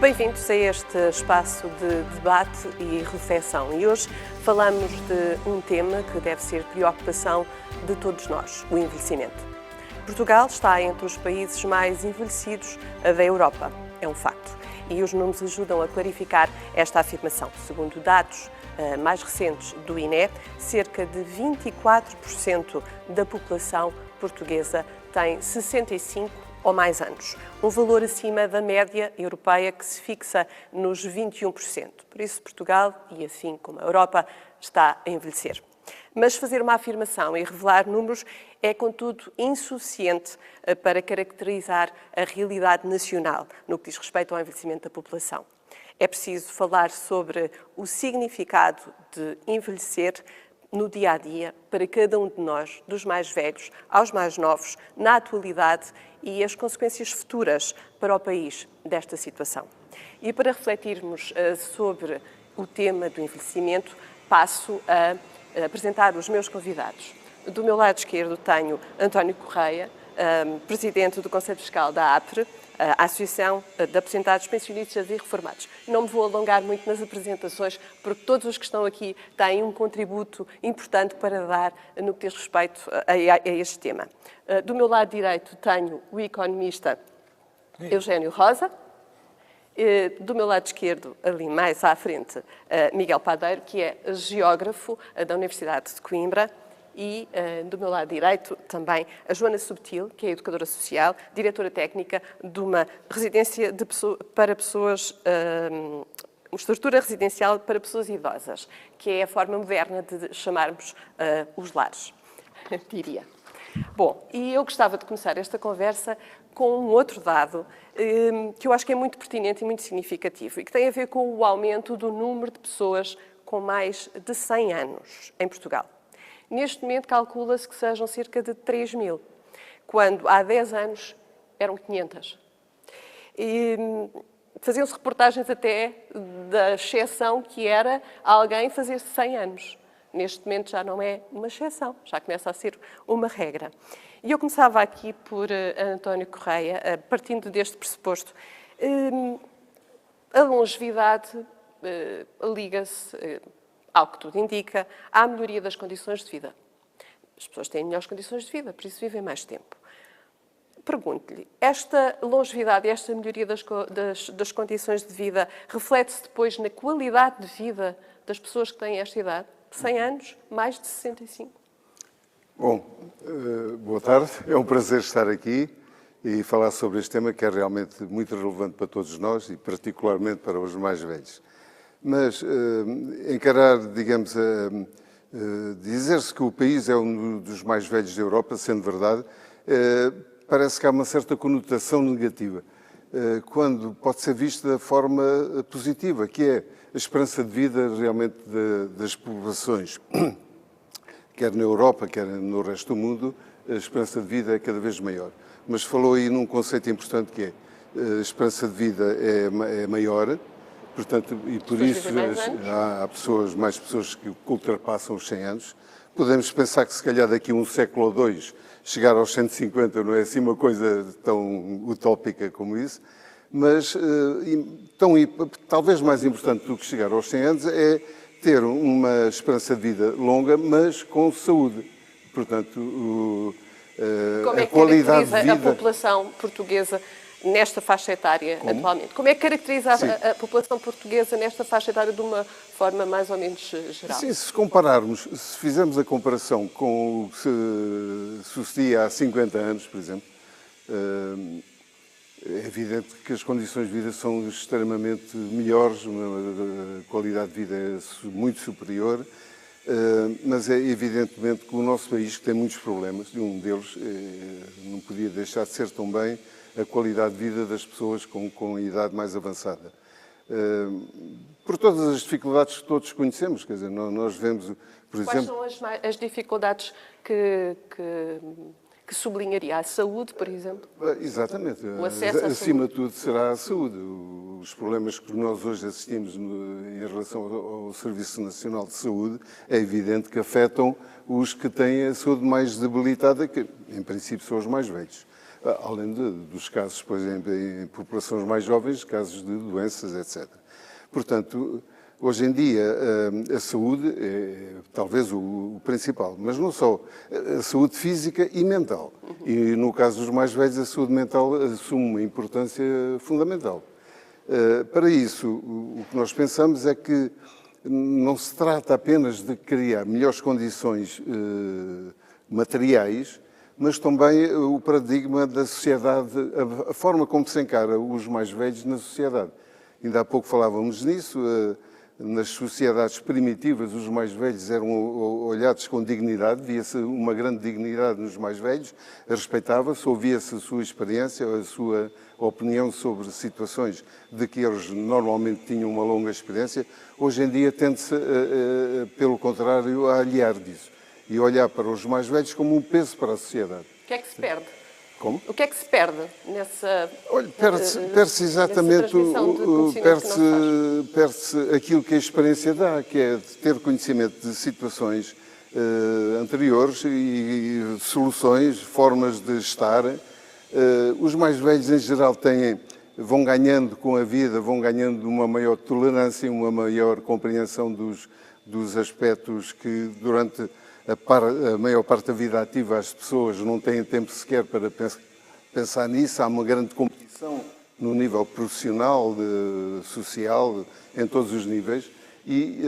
Bem-vindos a este espaço de debate e reflexão. E hoje falamos de um tema que deve ser preocupação de todos nós, o envelhecimento. Portugal está entre os países mais envelhecidos da Europa, é um facto. E os números ajudam a clarificar esta afirmação. Segundo dados mais recentes do INE, cerca de 24% da população portuguesa tem 65 ou mais anos, um valor acima da média europeia que se fixa nos 21%. Por isso, Portugal, e assim como a Europa, está a envelhecer. Mas fazer uma afirmação e revelar números é, contudo, insuficiente para caracterizar a realidade nacional no que diz respeito ao envelhecimento da população. É preciso falar sobre o significado de envelhecer no dia-a-dia para cada um de nós, dos mais velhos aos mais novos, na atualidade e as consequências futuras para o país desta situação. E para refletirmos sobre o tema do envelhecimento, passo a apresentar os meus convidados. Do meu lado esquerdo tenho António Correia, presidente do Conselho Fiscal da APRE, a Associação de Aposentados, Pensionistas e Reformados. Não me vou alongar muito nas apresentações, porque todos os que estão aqui têm um contributo importante para dar no que diz respeito a este tema. Do meu lado direito tenho o economista Eugénio Rosa. Do meu lado esquerdo, ali mais à frente, Miguel Padeiro, que é geógrafo da Universidade de Coimbra. E, do meu lado direito, também a Joana Subtil, que é educadora social, diretora técnica de uma residência para pessoas, uma estrutura residencial para pessoas idosas, que é a forma moderna de chamarmos os lares, diria. Bom, e eu gostava de começar esta conversa com um outro dado que eu acho que é muito pertinente e muito significativo e que tem a ver com o aumento do número de pessoas com mais de 100 anos em Portugal. Neste momento, calcula-se que sejam cerca de 3 mil, quando há 10 anos eram 500. E faziam-se reportagens até da exceção que era alguém fazer 100 anos. Neste momento já não é uma exceção, já começa a ser uma regra. E eu começava aqui por António Correia, partindo deste pressuposto. A longevidade liga-se, ao que tudo indica, à melhoria das condições de vida. As pessoas têm melhores condições de vida, por isso vivem mais tempo. Pergunto-lhe, esta longevidade e esta melhoria das condições de vida reflete-se depois na qualidade de vida das pessoas que têm esta idade? 100 anos, mais de 65. Bom, boa tarde. É um prazer estar aqui e falar sobre este tema que é realmente muito relevante para todos nós e particularmente para os mais velhos. Mas encarar, digamos, dizer-se que o país é um dos mais velhos da Europa, sendo verdade, parece que há uma certa conotação negativa, quando pode ser vista da forma positiva, que é a esperança de vida realmente das populações, quer na Europa, quer no resto do mundo, a esperança de vida é cada vez maior. Mas falou aí num conceito importante que é a esperança de vida é maior. Portanto, e por isso há mais pessoas que ultrapassam os 100 anos. Podemos pensar que se calhar daqui a um século ou dois chegar aos 150 não é assim uma coisa tão utópica como isso, mas talvez mais importante do que chegar aos 100 anos é ter uma esperança de vida longa, mas com saúde. Portanto, como é que qualidade de vida... a população portuguesa nesta faixa etária atualmente? Como é que caracteriza a população portuguesa nesta faixa etária de uma forma mais ou menos geral? Sim, se fizermos a comparação com o que sucedia há 50 anos, por exemplo, é evidente que as condições de vida são extremamente melhores, uma qualidade de vida é muito superior, mas é evidentemente que o nosso país que tem muitos problemas, e um deles não podia deixar de ser também a qualidade de vida das pessoas com a idade mais avançada. Por todas as dificuldades que todos conhecemos, quer dizer, nós vemos, por exemplo... Quais são as dificuldades que sublinharia? A saúde, por exemplo? Exatamente. O acesso à Acima saúde. de tudo será a saúde. os problemas que nós hoje assistimos em relação ao Serviço Nacional de Saúde, é evidente que afetam os que têm a saúde mais debilitada, que em princípio são os mais velhos. Além dos casos, por exemplo, em populações mais jovens, casos de doenças, etc. Portanto, hoje em dia, a saúde é talvez o principal, mas não só. A saúde física e mental. E, no caso dos mais velhos, a saúde mental assume uma importância fundamental. Para isso, o que nós pensamos é que não se trata apenas de criar melhores condições materiais, mas também o paradigma da sociedade, a forma como se encara os mais velhos na sociedade. Ainda há pouco falávamos nisso. Nas sociedades primitivas, os mais velhos eram olhados com dignidade, via-se uma grande dignidade nos mais velhos, respeitava-se, ouvia-se a sua experiência, a sua opinião sobre situações de que eles normalmente tinham uma longa experiência. Hoje em dia tende-se, pelo contrário, a aliar disso e olhar para os mais velhos como um peso para a sociedade. O que é que se perde? Como? O que é que se perde nessa... Olha, perde-se exatamente perde-se aquilo que a experiência dá, que é ter conhecimento de situações anteriores e soluções, formas de estar. Os mais velhos, em geral, vão ganhando com a vida, vão ganhando uma maior tolerância, uma maior compreensão dos aspectos que durante a maior parte da vida ativa as pessoas não têm tempo sequer para pensar nisso. Há uma grande competição no nível profissional, social, em todos os níveis e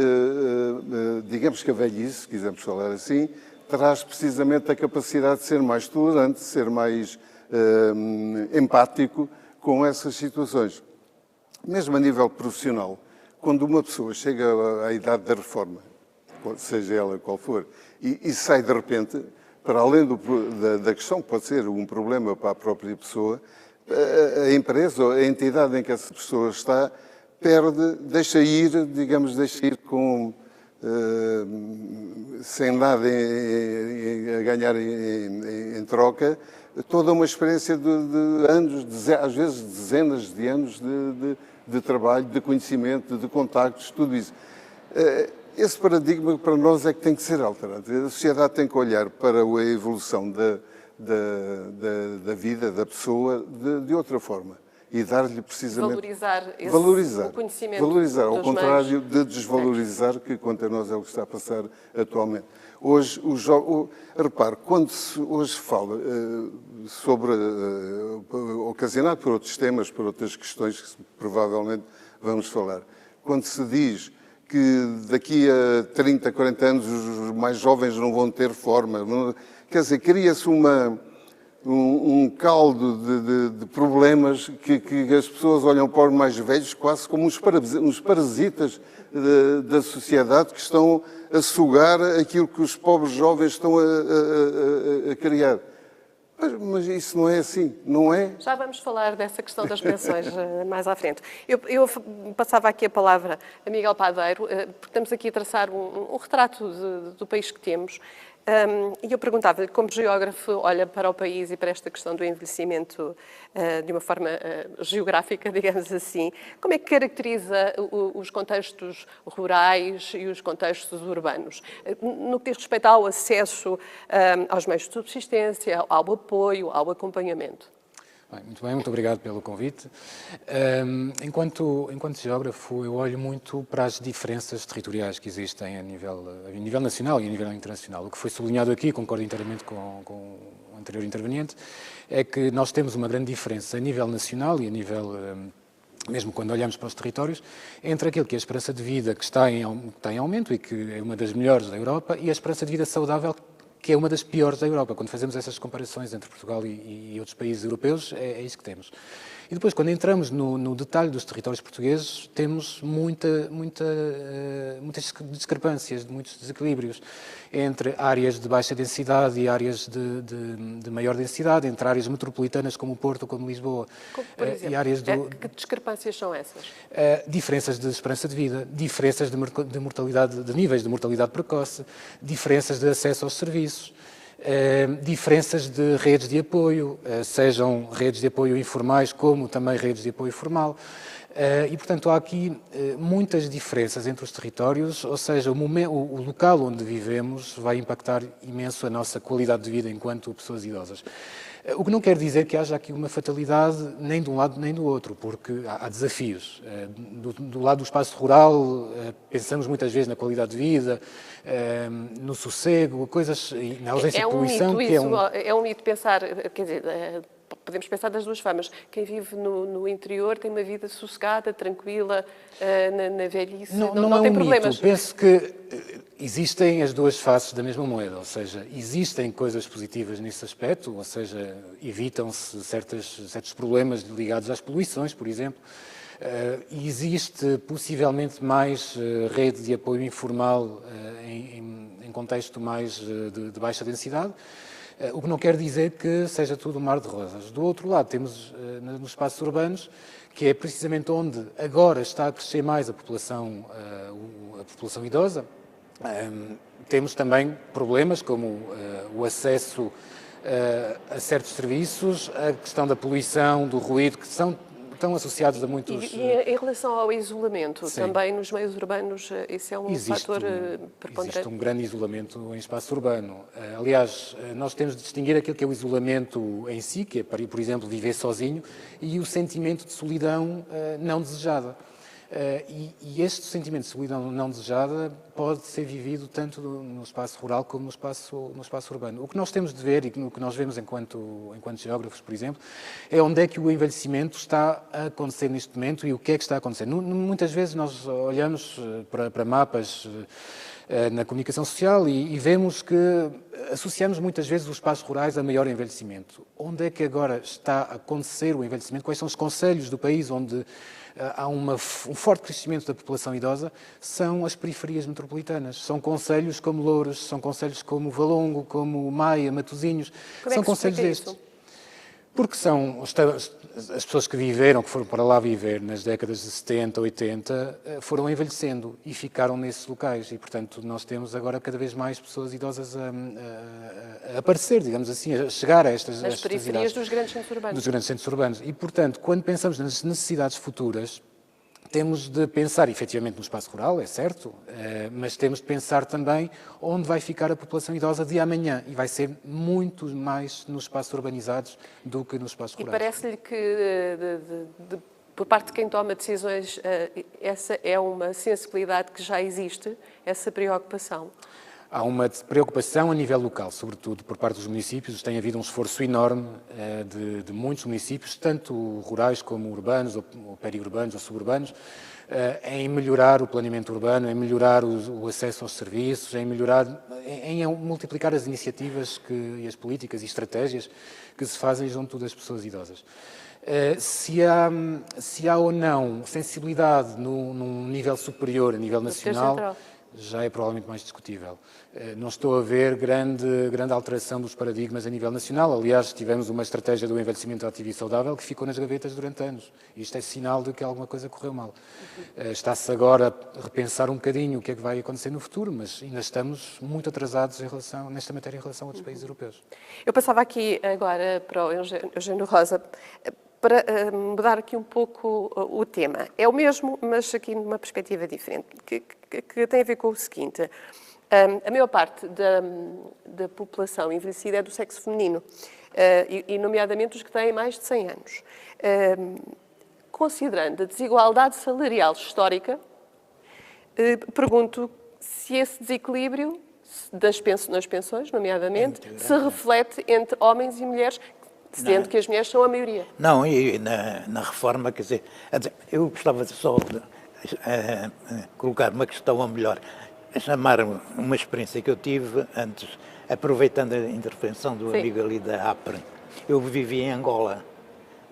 digamos que a velhice, se quisermos falar assim, traz precisamente a capacidade de ser mais tolerante, de ser mais empático com essas situações. Mesmo a nível profissional, quando uma pessoa chega à idade da reforma, seja ela qual for, e sai de repente, para além da questão que pode ser um problema para a própria pessoa, a empresa ou a entidade em que essa pessoa está deixa ir com, sem nada a ganhar em troca, toda uma experiência de anos, às vezes dezenas de anos de trabalho, de conhecimento, de contactos, tudo isso. Esse paradigma para nós é que tem que ser alterado. A sociedade tem que olhar para a evolução da vida, da pessoa, de outra forma. E dar-lhe precisamente... Valorizar o conhecimento. Valorizar, ao contrário de desvalorizar, que quanto a nós é o que está a passar atualmente. Hoje, repare, quando hoje se fala sobre, ocasionado por outros temas, por outras questões que provavelmente vamos falar, quando se diz que daqui a 30, 40 anos os mais jovens não vão ter forma. Quer dizer, cria-se um caldo de problemas que as pessoas olham para os mais velhos quase como uns parasitas da sociedade que estão a sugar aquilo que os pobres jovens estão a criar. Mas isso não é assim, não é? Já vamos falar dessa questão das pensões mais à frente. Eu passava aqui a palavra a Miguel Padeiro, porque estamos aqui a traçar um retrato do país que temos. E eu perguntava-lhe, como geógrafo, olha para o país e para esta questão do envelhecimento de uma forma geográfica, digamos assim, como é que caracteriza os contextos rurais e os contextos urbanos? No que diz respeito ao acesso aos meios de subsistência, ao apoio, ao acompanhamento? Muito bem, muito obrigado pelo convite. Enquanto geógrafo, eu olho muito para as diferenças territoriais que existem a nível nacional e a nível internacional. O que foi sublinhado aqui, concordo inteiramente com o anterior interveniente, é que nós temos uma grande diferença a nível nacional e a nível, mesmo quando olhamos para os territórios, entre aquilo que é a esperança de vida que está em aumento e que é uma das melhores da Europa e a esperança de vida saudável que é uma das piores da Europa. Quando fazemos essas comparações entre Portugal e outros países europeus, é isso que temos. E depois, quando entramos no detalhe dos territórios portugueses, temos muitas discrepâncias, muitos desequilíbrios entre áreas de baixa densidade e áreas de maior densidade, entre áreas metropolitanas como o Porto, como Lisboa. Por exemplo, e áreas que discrepâncias são essas? Diferenças de esperança de vida, diferenças de mortalidade, de níveis de mortalidade precoce, diferenças de acesso aos serviços, diferenças de redes de apoio, sejam redes de apoio informais como também redes de apoio formal, E, portanto, há aqui muitas diferenças entre os territórios, ou seja, o local onde vivemos vai impactar imenso a nossa qualidade de vida enquanto pessoas idosas. O que não quer dizer que haja aqui uma fatalidade nem de um lado nem do outro, porque há desafios. Do lado do espaço rural, pensamos muitas vezes na qualidade de vida, no sossego, coisas, na ausência de poluição. É um mito pensar, quer dizer, podemos pensar das duas formas. Quem vive no interior tem uma vida sossegada, tranquila, na velhice, não tem problemas. Mito. Penso que existem as duas faces da mesma moeda, ou seja, existem coisas positivas nesse aspecto, ou seja, evitam-se certos problemas ligados às poluições, por exemplo. Existe possivelmente mais rede de apoio informal em contexto mais de baixa densidade, o que não quer dizer que seja tudo um mar de rosas. Do outro lado, temos nos espaços urbanos, que é precisamente onde agora está a crescer mais a população idosa. Temos também problemas como o acesso a certos serviços, a questão da poluição, do ruído, que estão associados a muitos... E em relação ao isolamento, Sim. Também nos meios urbanos, esse é um fator preponderante? Existe um grande isolamento em espaço urbano. Aliás, nós temos de distinguir aquilo que é o isolamento em si, que é, por exemplo, viver sozinho, e o sentimento de solidão não desejada. E este sentimento de solidão não desejada pode ser vivido tanto no espaço rural como no espaço urbano. O que nós temos de ver, e o que nós vemos enquanto geógrafos, por exemplo, é onde é que o envelhecimento está a acontecer neste momento e o que é que está a acontecer. Muitas vezes nós olhamos para mapas na comunicação social e vemos que associamos muitas vezes os espaços rurais a maior envelhecimento. Onde é que agora está a acontecer o envelhecimento? Quais são os concelhos do país onde há um forte crescimento da população idosa? São as periferias metropolitanas. São concelhos como Louros, são concelhos como Valongo, como Maia, Matosinhos. São concelhos destes. Porque são as pessoas que foram para lá viver nas décadas de 70, 80, foram envelhecendo e ficaram nesses locais. E, portanto, nós temos agora cada vez mais pessoas idosas a aparecer, digamos assim, a chegar a estas periferias idades. dos grandes centros urbanos. Dos grandes centros urbanos. E, portanto, quando pensamos nas necessidades futuras, temos de pensar, efetivamente, no espaço rural, é certo, mas temos de pensar também onde vai ficar a população idosa de amanhã. E vai ser muito mais nos espaços urbanizados do que nos espaços rurais. E parece-lhe que, por parte de quem toma decisões, essa é uma sensibilidade que já existe, essa preocupação? Há uma preocupação a nível local, sobretudo por parte dos municípios. Tem havido um esforço enorme de muitos municípios, tanto rurais como urbanos, ou periurbanos ou suburbanos, em melhorar o planeamento urbano, em melhorar o acesso aos serviços, em multiplicar as iniciativas e as políticas e estratégias que se fazem junto das pessoas idosas. Se há ou não sensibilidade num nível superior, a nível nacional, já é provavelmente mais discutível. Não estou a ver grande alteração dos paradigmas a nível nacional. Aliás, tivemos uma estratégia do envelhecimento ativo e saudável que ficou nas gavetas durante anos. Isto é sinal de que alguma coisa correu mal. Está-se agora a repensar um bocadinho o que é que vai acontecer no futuro, mas ainda estamos muito atrasados nesta matéria em relação a outros países europeus. Eu passava aqui agora para o Eugênio Rosa, para mudar aqui um pouco o tema. É o mesmo, mas aqui numa perspectiva diferente, que tem a ver com o seguinte. A maior parte da população envelhecida é do sexo feminino, e nomeadamente os que têm mais de 100 anos. Considerando a desigualdade salarial histórica, pergunto se esse desequilíbrio nas pensões, nomeadamente, se reflete entre homens e mulheres, sendo que as mulheres são a maioria. Não, e na reforma, quer dizer, eu gostava só de colocar uma questão, ou melhor, chamar uma experiência que eu tive antes, aproveitando a intervenção do amigo ali da APRE. Eu vivi em Angola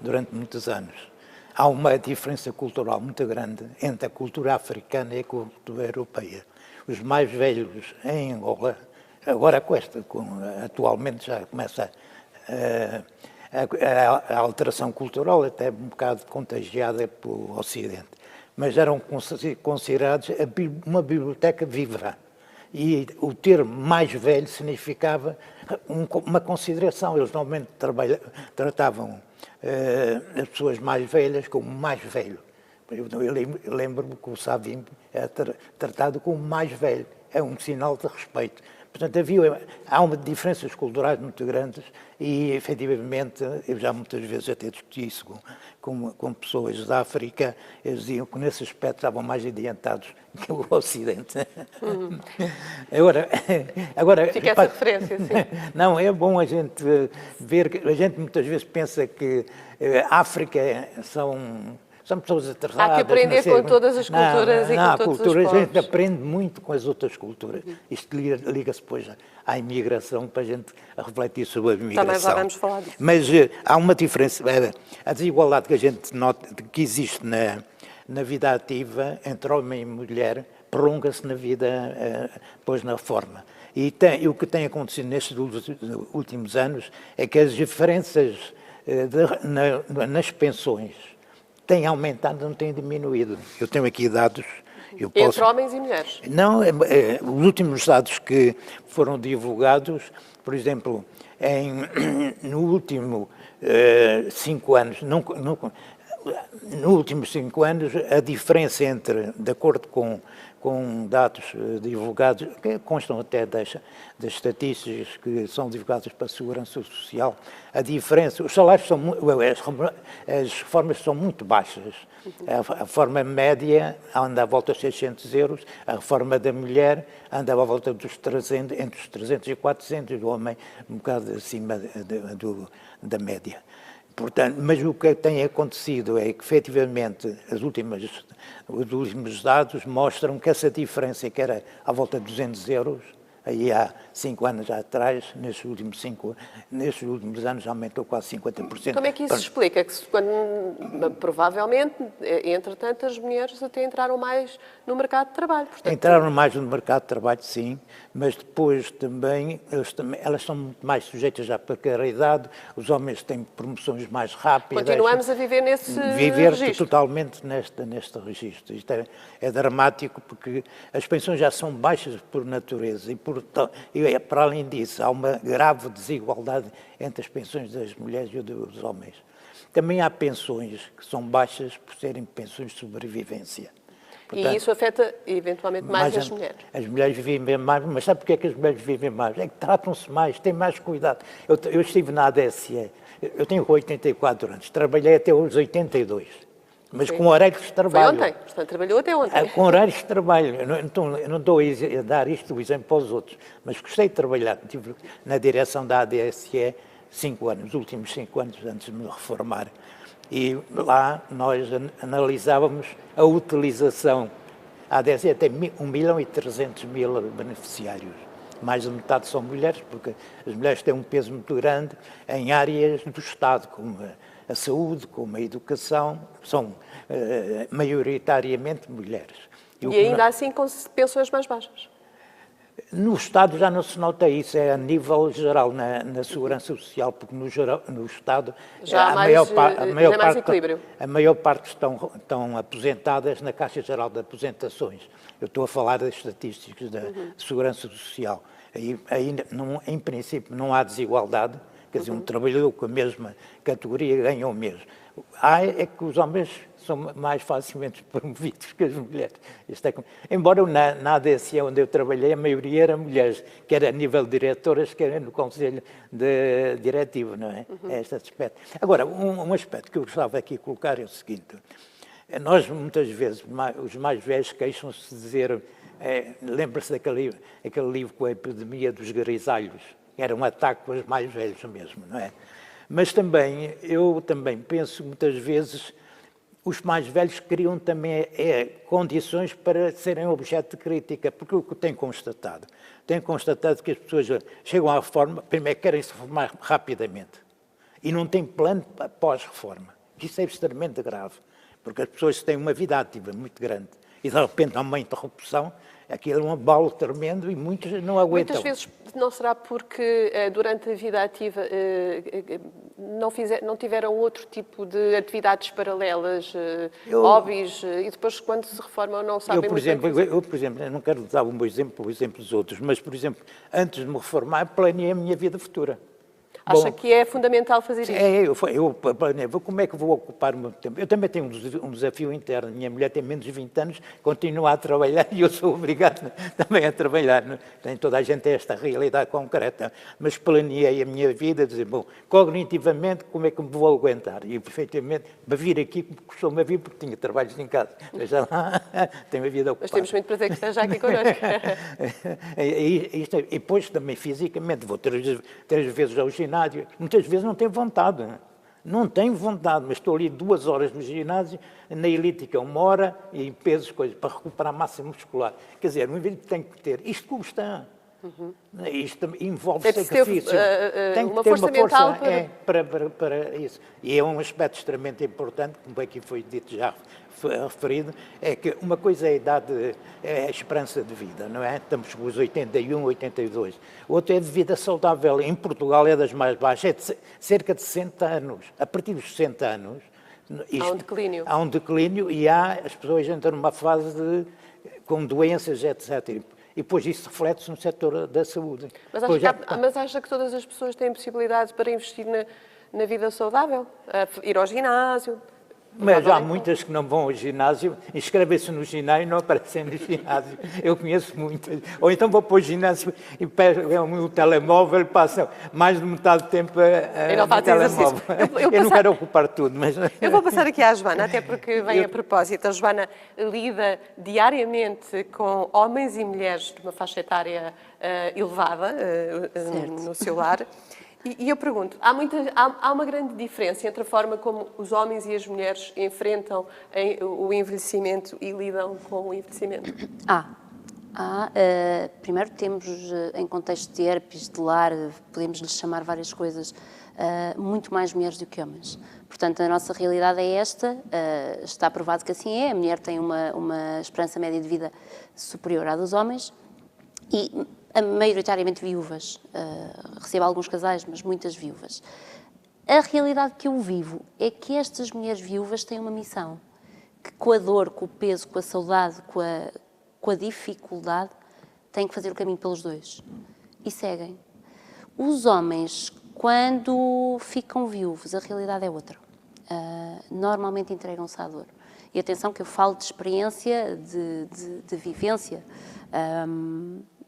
durante muitos anos. Há uma diferença cultural muito grande entre a cultura africana e a cultura europeia. Os mais velhos em Angola, agora atualmente já começa a alteração cultural, até um bocado contagiada pelo Ocidente, mas eram considerados uma biblioteca viva. E o termo mais velho significava uma consideração. Eles normalmente tratavam as pessoas mais velhas como mais velho, Eu lembro-me que o Savimbi é tratado como mais velho. É um sinal de respeito. Portanto, há diferenças culturais muito grandes e, efetivamente, eu já muitas vezes até discuti isso com pessoas da África, eles diziam que nesse aspecto estavam mais adiantados que o Ocidente. Agora, fica essa referência, sim. Não, é bom a gente ver, que a gente muitas vezes pensa que a África são pessoas atrasadas. Há que aprender com todas as culturas e com todos os povos. A gente aprende muito com as outras culturas. Isto liga-se depois à imigração, para a gente refletir sobre a imigração. Também já vamos falar disso. Mas há uma diferença. A desigualdade que a gente nota, que existe na vida ativa entre homem e mulher, prolonga-se na vida, depois na forma. E o que tem acontecido nestes últimos anos é que as diferenças nas pensões têm aumentado, não têm diminuído. Eu tenho aqui dados. Entre homens e mulheres? Não, os últimos dados que foram divulgados, por exemplo, no último 5 anos, nos últimos 5 anos, a diferença de acordo com dados divulgados, que constam até das estatísticas que são divulgadas para a Segurança Social, a diferença, os salários as reformas são muito baixas. A reforma média anda à volta de 600 euros, a reforma da mulher anda à volta dos 300, entre os 300 e 400, o homem um bocado acima da média. Portanto, mas o que tem acontecido é que, efetivamente, os últimos dados mostram que essa diferença, que era à volta de 200 euros, aí há 5 anos atrás, nestes últimos anos aumentou quase 50%. Como é que isso se explica? Que provavelmente, entretanto, as mulheres até entraram mais no mercado de trabalho. Portanto... Entraram mais no mercado de trabalho, sim, mas depois também elas são muito mais sujeitas à precariedade, os homens têm promoções mais rápidas. Continuamos a viver nesse registro. Totalmente neste registro. Isto é dramático porque as pensões já são baixas por natureza e para além disso, há uma grave desigualdade entre as pensões das mulheres e dos homens. Também há pensões que são baixas por serem pensões de sobrevivência. Portanto, e isso afeta, eventualmente, mais as mulheres. As mulheres vivem mais, mas sabe porquê é que as mulheres vivem mais? É que tratam-se mais, têm mais cuidado. Eu estive na ADSE, eu tenho 84 anos, trabalhei até os 82. Mas com horários de trabalho. Foi ontem, portanto, trabalhou até ontem. Com horários de trabalho. Eu não estou a dar o exemplo aos outros, mas gostei de trabalhar. Estive na direção da ADSE 5 anos, os últimos 5 anos antes de me reformar. E lá nós analisávamos a utilização. A ADSE tem 1.300.000 beneficiários. Mais de metade são mulheres, porque as mulheres têm um peso muito grande em áreas do Estado, como a saúde, como a educação, são maioritariamente mulheres. E ainda assim com pensões mais baixas? No Estado já não se nota isso, é a nível geral, na Segurança Social, porque no Estado já a maior parte estão aposentadas na Caixa Geral de Aposentações. Eu estou a falar das estatísticas da Segurança Social. Aí em princípio, não há desigualdade. Quer dizer, um trabalhador com a mesma categoria ganha o mesmo. É que os homens são mais facilmente promovidos que as mulheres. Embora na ADSE, onde eu trabalhei, a maioria era mulheres, quer a nível de diretoras, quer no Conselho Diretivo, não é? É este aspecto. Agora, um aspecto que eu gostava aqui de colocar é o seguinte. Nós, muitas vezes, os mais velhos queixam-se de dizer... Lembra-se daquele livro com a epidemia dos grisalhos? Era um ataque com os mais velhos mesmo, não é? Mas eu também penso muitas vezes, os mais velhos criam também condições para serem objeto de crítica, porque o que tenho constatado que as pessoas chegam à reforma, primeiro querem se reformar rapidamente e não têm plano pós-reforma. Isso é extremamente grave, porque as pessoas têm uma vida ativa muito grande e de repente há uma interrupção. Aquilo é um abalo tremendo e muitos não aguentam. Muitas vezes não será porque durante a vida ativa não tiveram outro tipo de atividades paralelas, hobbies, e depois quando se reformam não sabem por exemplo, eu não quero dar o meu exemplo dos outros, mas, por exemplo, antes de me reformar, planeei a minha vida futura. Acha que é fundamental fazer isso? Como é que vou ocupar o meu tempo? Eu também tenho um desafio interno. Minha mulher tem menos de 20 anos, continua a trabalhar e eu sou obrigado também a trabalhar. Nem toda a gente tem esta realidade concreta. Mas planeei a minha vida, dizer, bom, cognitivamente, como é que me vou aguentar? E, efetivamente, para vir aqui, costumo vir porque tinha trabalhos em casa. Veja lá, tenho a vida ocupada. Mas temos muito prazer que esteja aqui connosco. E depois também fisicamente, vou 3 vezes ao ginásio. Muitas vezes não tenho vontade. Não tenho vontade, mas estou ali 2 horas no ginásio, na elíptica 1 hora, e pesos, coisas, para recuperar a massa muscular. Quer dizer, um indivíduo tem que ter. Isto custa. Isto envolve sacrifício. Tem que ter uma força para isso. E é um aspecto extremamente importante, como aqui foi dito já, referido, é que uma coisa é a idade, é a esperança de vida, não é? Estamos com os 81, 82. Outra é de vida saudável. Em Portugal é das mais baixas, é de cerca de 60 anos. A partir dos 60 anos... Há um declínio. Há um declínio e as pessoas entram numa fase com doenças, etc. E depois isso reflete-se no setor da saúde. Mas acha que todas as pessoas têm possibilidade para investir na vida saudável? Ir ao ginásio? Mas há muitas que não vão ao ginásio, inscrevem-se no ginásio e não aparecem no ginásio. Eu conheço muitas. Ou então vou para o ginásio e pegam o telemóvel e passam mais de metade do tempo no telemóvel. Eu não quero ocupar tudo, mas... Eu vou passar aqui à Joana, até porque vem a propósito. A Joana lida diariamente com homens e mulheres de uma faixa etária elevada no seu lar. E eu pergunto, há uma grande diferença entre a forma como os homens e as mulheres enfrentam o envelhecimento e lidam com o envelhecimento? Primeiro temos, em contexto de herpes, de lar, podemos lhes chamar várias coisas, muito mais mulheres do que homens. Portanto, a nossa realidade é esta, está provado que assim é, a mulher tem uma esperança média de vida superior à dos homens e maioritariamente viúvas. Recebo alguns casais, mas muitas viúvas. A realidade que eu vivo é que estas mulheres viúvas têm uma missão, que com a dor, com o peso, com a saudade, com a dificuldade, têm que fazer o caminho pelos dois. E seguem. Os homens, quando ficam viúvos, a realidade é outra. Normalmente entregam-se à dor. E atenção que eu falo de experiência, de vivência.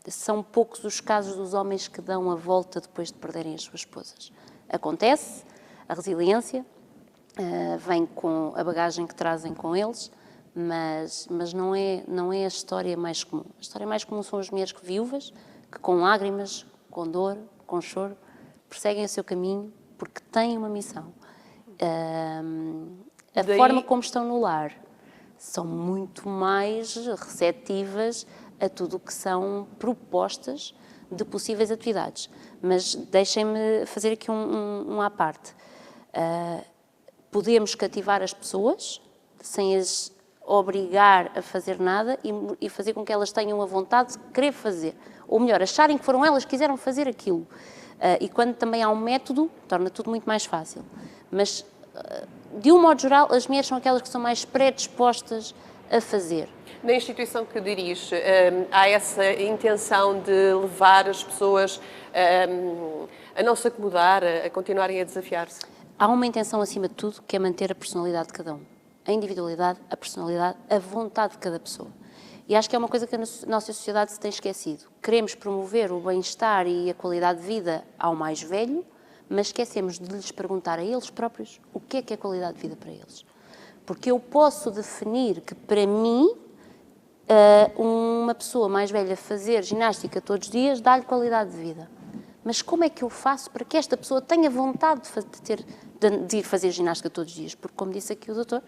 São poucos os casos dos homens que dão a volta depois de perderem as suas esposas. Acontece, a resiliência vem com a bagagem que trazem com eles, mas não é a história mais comum. A história mais comum são as mulheres viúvas, que com lágrimas, com dor, com choro, perseguem o seu caminho porque têm uma missão. A forma como estão no lar são muito mais receptivas a tudo o que são propostas de possíveis atividades. Mas deixem-me fazer aqui um à parte. Podemos cativar as pessoas sem as obrigar a fazer nada e fazer com que elas tenham a vontade de querer fazer. Ou melhor, acharem que foram elas que quiseram fazer aquilo. E quando também há um método, torna tudo muito mais fácil. Mas, de um modo geral, as mulheres são aquelas que são mais predispostas a fazer. Na instituição que dirige, há essa intenção de levar as pessoas a não se acomodar, a continuarem a desafiar-se? Há uma intenção, acima de tudo, que é manter a personalidade de cada um. A individualidade, a personalidade, a vontade de cada pessoa. E acho que é uma coisa que a nossa sociedade se tem esquecido. Queremos promover o bem-estar e a qualidade de vida ao mais velho, mas esquecemos de lhes perguntar a eles próprios o que é qualidade de vida para eles. Porque eu posso definir que, para mim, uma pessoa mais velha fazer ginástica todos os dias dá-lhe qualidade de vida. Mas como é que eu faço para que esta pessoa tenha vontade de ir fazer ginástica todos os dias? Porque, como disse aqui o doutor,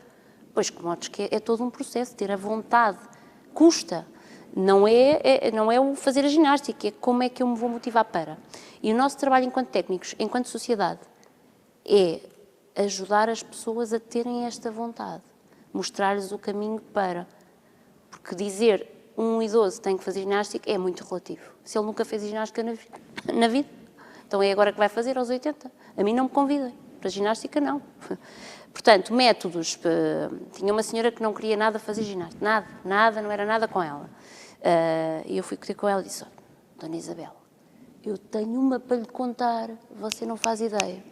pois, como que é todo um processo, ter a vontade custa. Não é o fazer a ginástica, é como é que eu me vou motivar para. E o nosso trabalho enquanto técnicos, enquanto sociedade, é ajudar as pessoas a terem esta vontade, mostrar-lhes o caminho para. Porque dizer um idoso tem que fazer ginástica é muito relativo. Se ele nunca fez ginástica na vida, então é agora que vai fazer aos 80. A mim não me convidem, para ginástica não. Portanto, métodos. Tinha uma senhora que não queria nada fazer ginástica, nada, não era nada com ela. E eu fui ter com ela e disse, Dona Isabel, eu tenho uma para lhe contar, você não faz ideia.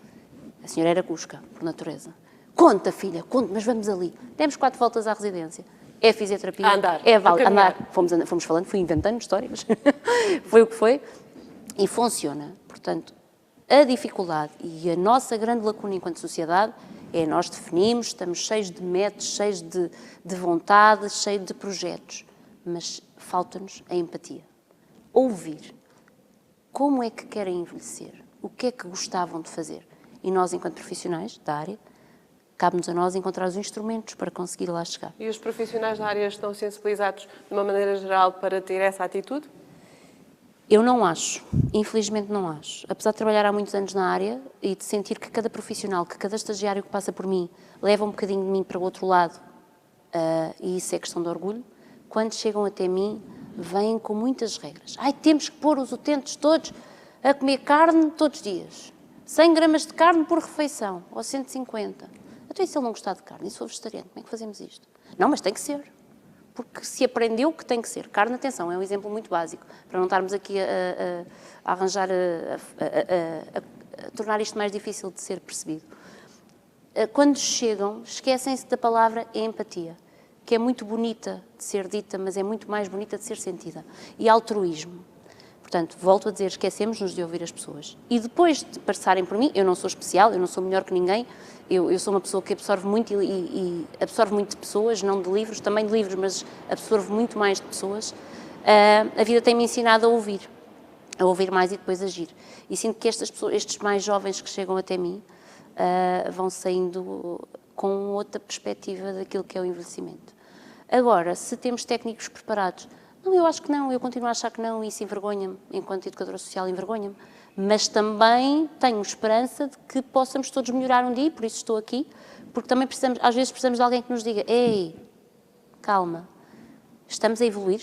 A senhora era cusca, por natureza. Conta, filha, conta, mas vamos ali. Demos 4 voltas à residência. É fisioterapia, A andar, é a caminhar. andar. Fomos falando, fui inventando histórias. Foi o que foi. E funciona. Portanto, a dificuldade e a nossa grande lacuna enquanto sociedade é nós definimos, estamos cheios de métodos, cheios de vontade, cheios de projetos. Mas falta-nos a empatia. Ouvir. Como é que querem envelhecer? O que é que gostavam de fazer? E nós, enquanto profissionais da área, cabe-nos a nós encontrar os instrumentos para conseguir lá chegar. E os profissionais da área estão sensibilizados, de uma maneira geral, para ter essa atitude? Eu não acho, infelizmente não acho. Apesar de trabalhar há muitos anos na área e de sentir que cada profissional, que cada estagiário que passa por mim, leva um bocadinho de mim para o outro lado, e isso é questão de orgulho, quando chegam até mim, vêm com muitas regras. Ai, temos que pôr os utentes todos a comer carne todos os dias. 100 gramas de carne por refeição, ou 150. Então, e se ele não gostar de carne? E se for vegetariano, como é que fazemos isto? Não, mas tem que ser. Porque se aprendeu que tem que ser. Carne, atenção, é um exemplo muito básico, para não estarmos aqui a arranjar, a tornar isto mais difícil de ser percebido. Quando chegam, esquecem-se da palavra empatia, que é muito bonita de ser dita, mas é muito mais bonita de ser sentida. E altruísmo. Portanto, volto a dizer, esquecemos-nos de ouvir as pessoas. E depois de passarem por mim, eu não sou especial, eu não sou melhor que ninguém, eu sou uma pessoa que absorve muito e absorve muito de pessoas, não de livros, também de livros, mas absorvo muito mais de pessoas. A vida tem-me ensinado a ouvir mais e depois agir. E sinto que estes mais jovens que chegam até mim vão saindo com outra perspectiva daquilo que é o envelhecimento. Agora, se temos técnicos preparados, não, eu acho que não, eu continuo a achar que não, e isso envergonha-me, enquanto educadora social envergonha-me, mas também tenho esperança de que possamos todos melhorar um dia, e por isso estou aqui, porque também às vezes precisamos de alguém que nos diga, ei, calma, estamos a evoluir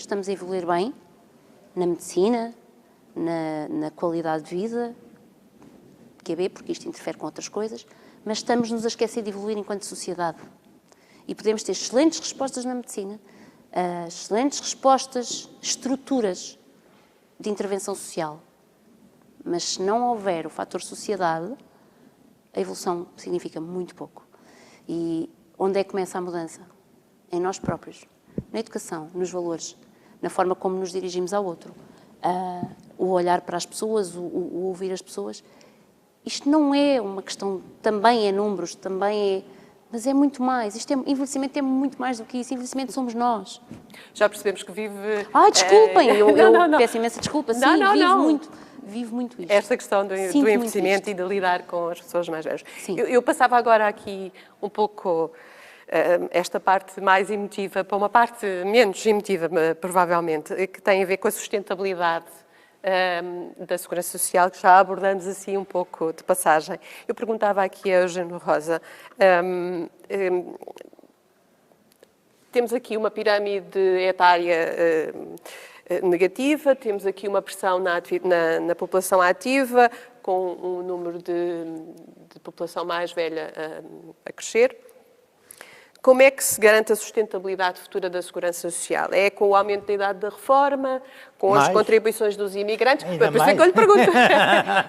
bem, na medicina, na qualidade de vida, QB, porque isto interfere com outras coisas, mas estamos-nos a esquecer de evoluir enquanto sociedade. E podemos ter excelentes respostas na medicina, excelentes respostas, estruturas de intervenção social. Mas se não houver o fator sociedade, a evolução significa muito pouco. E onde é que começa a mudança? Em nós próprios. Na educação, nos valores, na forma como nos dirigimos ao outro. O olhar para as pessoas, o ouvir as pessoas. Isto não é uma questão, também é números, também é... Mas é muito mais. Envelhecimento é muito mais do que isso. Envelhecimento somos nós. Já percebemos que vive... Ai, desculpem, eu não. peço imensa desculpa. Sim, vivo muito isto. Esta questão do envelhecimento e de lidar com as pessoas mais velhas. Eu passava agora aqui um pouco esta parte mais emotiva para uma parte menos emotiva, provavelmente, que tem a ver com a sustentabilidade da Segurança Social, que já abordamos assim um pouco de passagem. Eu perguntava aqui a Eugênio Rosa, temos aqui uma pirâmide etária negativa, temos aqui uma pressão na população ativa, com um número de população mais velha a crescer. Como é que se garante a sustentabilidade futura da Segurança Social? É com o aumento da idade da reforma, com as contribuições dos imigrantes? Por isso é que eu lhe pergunto.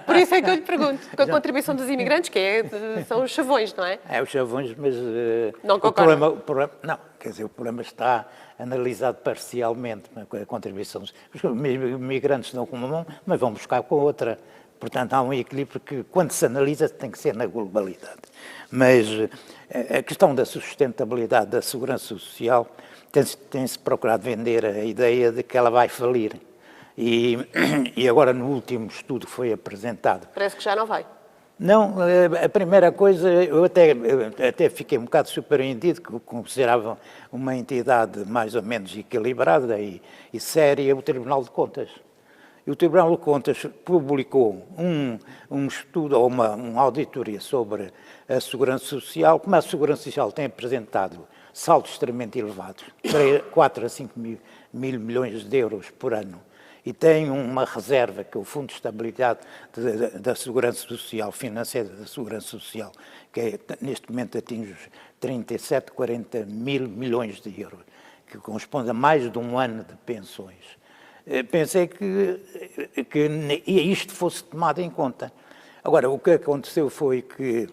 Por isso é que eu lhe pergunto. Com a contribuição dos imigrantes, são os chavões, não é? É os chavões, mas não concordo. Não, quer dizer, o problema está analisado parcialmente, a contribuição. Os imigrantes dão com uma mão, mas vão buscar com a outra. Portanto, há um equilíbrio que, quando se analisa, tem que ser na globalidade. Mas a questão da sustentabilidade da segurança social tem-se procurado vender a ideia de que ela vai falir. E agora, no último estudo que foi apresentado... Parece que já não vai. Não, a primeira coisa, eu até fiquei um bocado surpreendido, que considerava uma entidade mais ou menos equilibrada e séria, o Tribunal de Contas. E o Tribunal de Contas publicou um estudo, ou uma auditoria sobre a Segurança Social, como a Segurança Social tem apresentado saldos extremamente elevados, 4 a 5 mil milhões de euros por ano, e tem uma reserva, que é o Fundo de Estabilidade da Segurança Social, financeira da Segurança Social, que neste momento atinge os 37, 40 mil milhões de euros, que corresponde a mais de um ano de pensões. pensei que isto fosse tomado em conta. Agora, o que aconteceu foi que,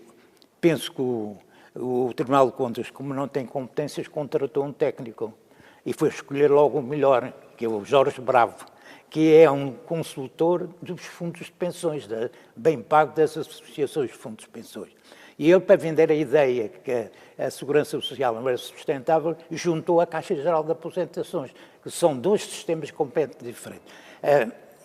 penso que o Tribunal de Contas, como não tem competências, contratou um técnico e foi escolher logo o melhor, que é o Jorge Bravo, que é um consultor dos fundos de pensões, bem pago das associações de fundos de pensões. E ele, para vender a ideia que a segurança social não era sustentável, juntou a Caixa Geral de Aposentações, que são dois sistemas completamente diferentes.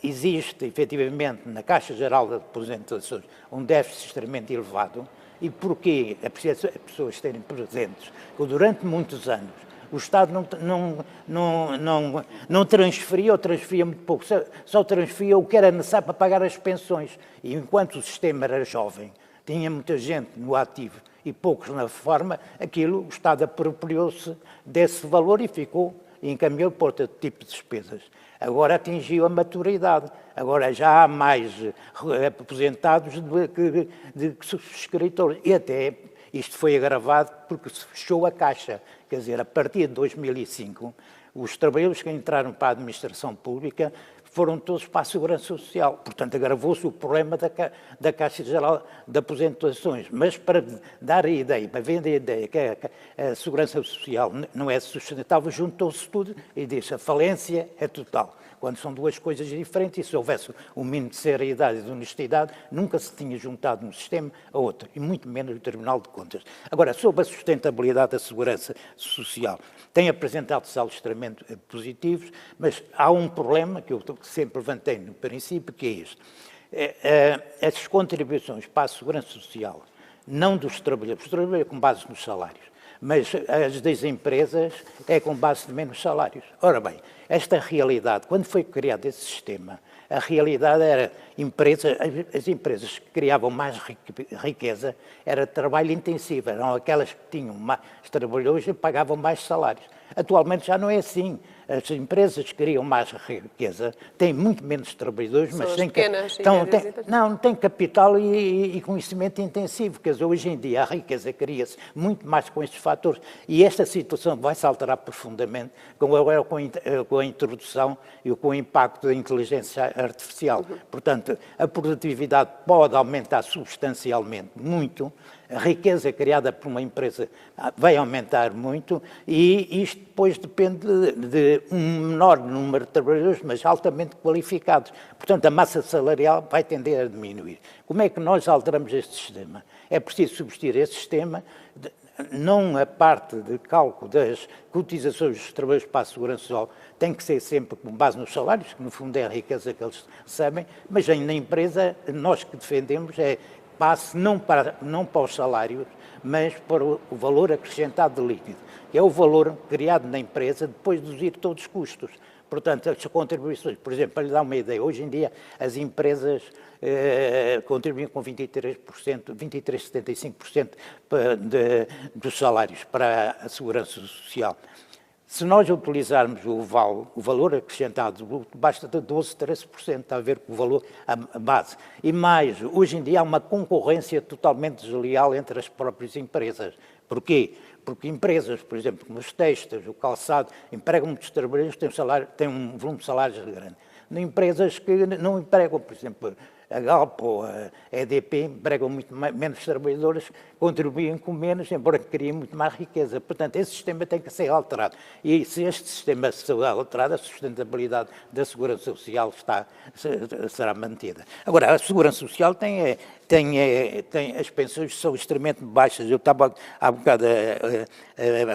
Existe, efetivamente, na Caixa Geral de Aposentações um déficit extremamente elevado. E porquê? É preciso as pessoas terem presentes que durante muitos anos o Estado não transferia ou transferia muito pouco, só transferia o que era necessário para pagar as pensões. E enquanto o sistema era jovem, tinha muita gente no ativo e poucos na reforma, o Estado apropriou-se desse valor e encaminhou para outro tipo de despesas. Agora atingiu a maturidade, agora já há mais aposentados do que subscritores. E até isto foi agravado porque se fechou a Caixa. Quer dizer, a partir de 2005, os trabalhadores que entraram para a administração pública foram todos para a Segurança Social. Portanto, agravou-se o problema da Caixa Geral de Aposentações. Mas para dar a ideia, para vender a ideia que a Segurança Social não é sustentável, juntou-se tudo e disse a falência é total. Quando são duas coisas diferentes, e se houvesse um mínimo de seriedade e de honestidade, nunca se tinha juntado um sistema a outro, e muito menos o Tribunal de Contas. Agora, sobre a sustentabilidade da segurança social, tem apresentado saldos extremamente positivos, mas há um problema que eu sempre levantei no princípio, que é este. As contribuições para a segurança social, não dos trabalhadores, os trabalhadores com base nos salários, mas as das empresas é com base também nos salários. Ora bem, esta realidade, quando foi criado esse sistema, a realidade era as empresas que criavam mais riqueza era trabalho intensivo, eram aquelas que tinham mais trabalhadores e pagavam mais salários. Atualmente já não é assim. As empresas que criam mais riqueza têm muito menos trabalhadores, mas têm capital e conhecimento intensivo. Quer dizer, hoje em dia a riqueza cria-se muito mais com estes fatores e esta situação vai se alterar profundamente com a introdução e com o impacto da inteligência artificial. Portanto, a produtividade pode aumentar substancialmente muito, a riqueza criada por uma empresa vai aumentar muito e isto depois depende de um menor número de trabalhadores, mas altamente qualificados. Portanto, a massa salarial vai tender a diminuir. Como é que nós alteramos este sistema? É preciso substituir este sistema, não a parte de cálculo das cotizações dos trabalhadores para a segurança social, tem que ser sempre com base nos salários, que no fundo é a riqueza que eles recebem, mas na empresa nós que defendemos passe não para os salários, mas para o valor acrescentado de líquido, que é o valor criado na empresa depois de deduzir todos os custos. Portanto, as contribuições, por exemplo, para lhe dar uma ideia, hoje em dia as empresas contribuem com 23,75% dos salários para a segurança social. Se nós utilizarmos o valor acrescentado, basta de 12%, 13%, está a ver com o valor a base. E mais, hoje em dia há uma concorrência totalmente desleal entre as próprias empresas. Porquê? Porque empresas, por exemplo, como os textos, o calçado, empregam muitos trabalhadores, têm um volume de salários grande. Empresas que não empregam, por exemplo, a Galp ou a EDP empregam muito menos trabalhadores, contribuem com menos, embora criem muito mais riqueza. Portanto, esse sistema tem que ser alterado. E se este sistema for alterado, a sustentabilidade da segurança social será mantida. Agora, a segurança social as pensões são extremamente baixas. Eu estava há bocado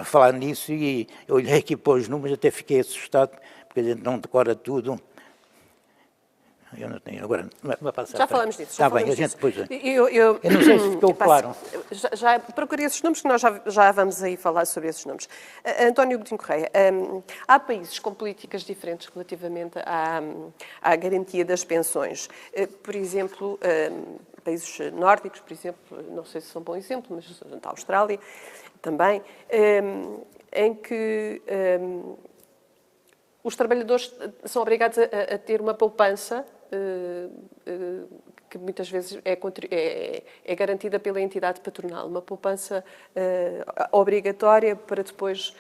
a falar nisso e olhei aqui para os números, até fiquei assustado, porque a gente não decora tudo. Eu não tenho, agora vai passar. Já falamos disso. Está bem, a gente depois. Eu não sei se ficou claro. Já procurei esses números, que nós já vamos aí falar sobre esses números. António Godinho Correia, há países com políticas diferentes relativamente à garantia das pensões. Por exemplo, países nórdicos, por exemplo, não sei se são um bom exemplo, mas a Austrália também, em que os trabalhadores são obrigados a ter uma poupança que muitas vezes é garantida pela entidade patronal, uma poupança obrigatória para depois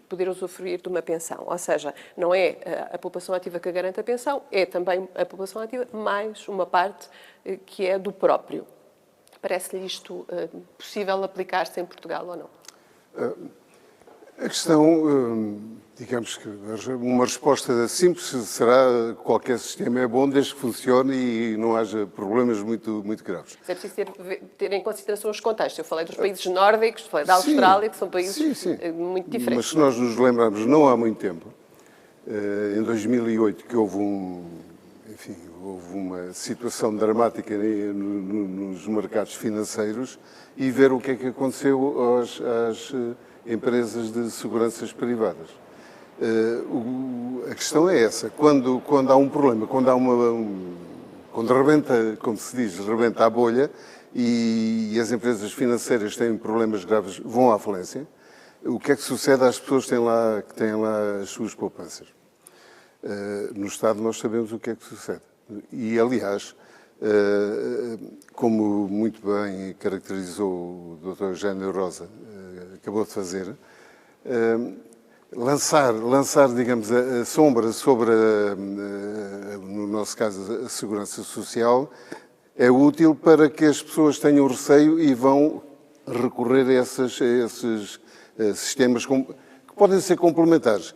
poder usufruir de uma pensão. Ou seja, não é a população ativa que garante a pensão, é também a população ativa mais uma parte que é do próprio. Parece-lhe isto possível aplicar-se em Portugal ou não? A questão, digamos que uma resposta simples será: qualquer sistema é bom desde que funcione e não haja problemas muito graves. Mas é preciso ter em consideração os contextos. Eu falei dos países nórdicos, falei da Austrália, que são países muito diferentes. Mas se nós nos lembrarmos, não há muito tempo, em 2008, que houve uma situação dramática nos mercados financeiros, e ver o que é que aconteceu às empresas de seguranças privadas. A questão é essa: quando há um problema, quando rebenta, como se diz, rebenta a bolha e as empresas financeiras têm problemas graves, vão à falência, o que é que sucede às pessoas que têm lá as suas poupanças? No Estado nós sabemos o que é que sucede. E, aliás, como muito bem caracterizou o Dr. Eugênio Rosa, acabou de fazer, lançar, digamos, a sombra sobre, no nosso caso, a segurança social, é útil para que as pessoas tenham receio e vão recorrer a esses sistemas que podem ser complementares.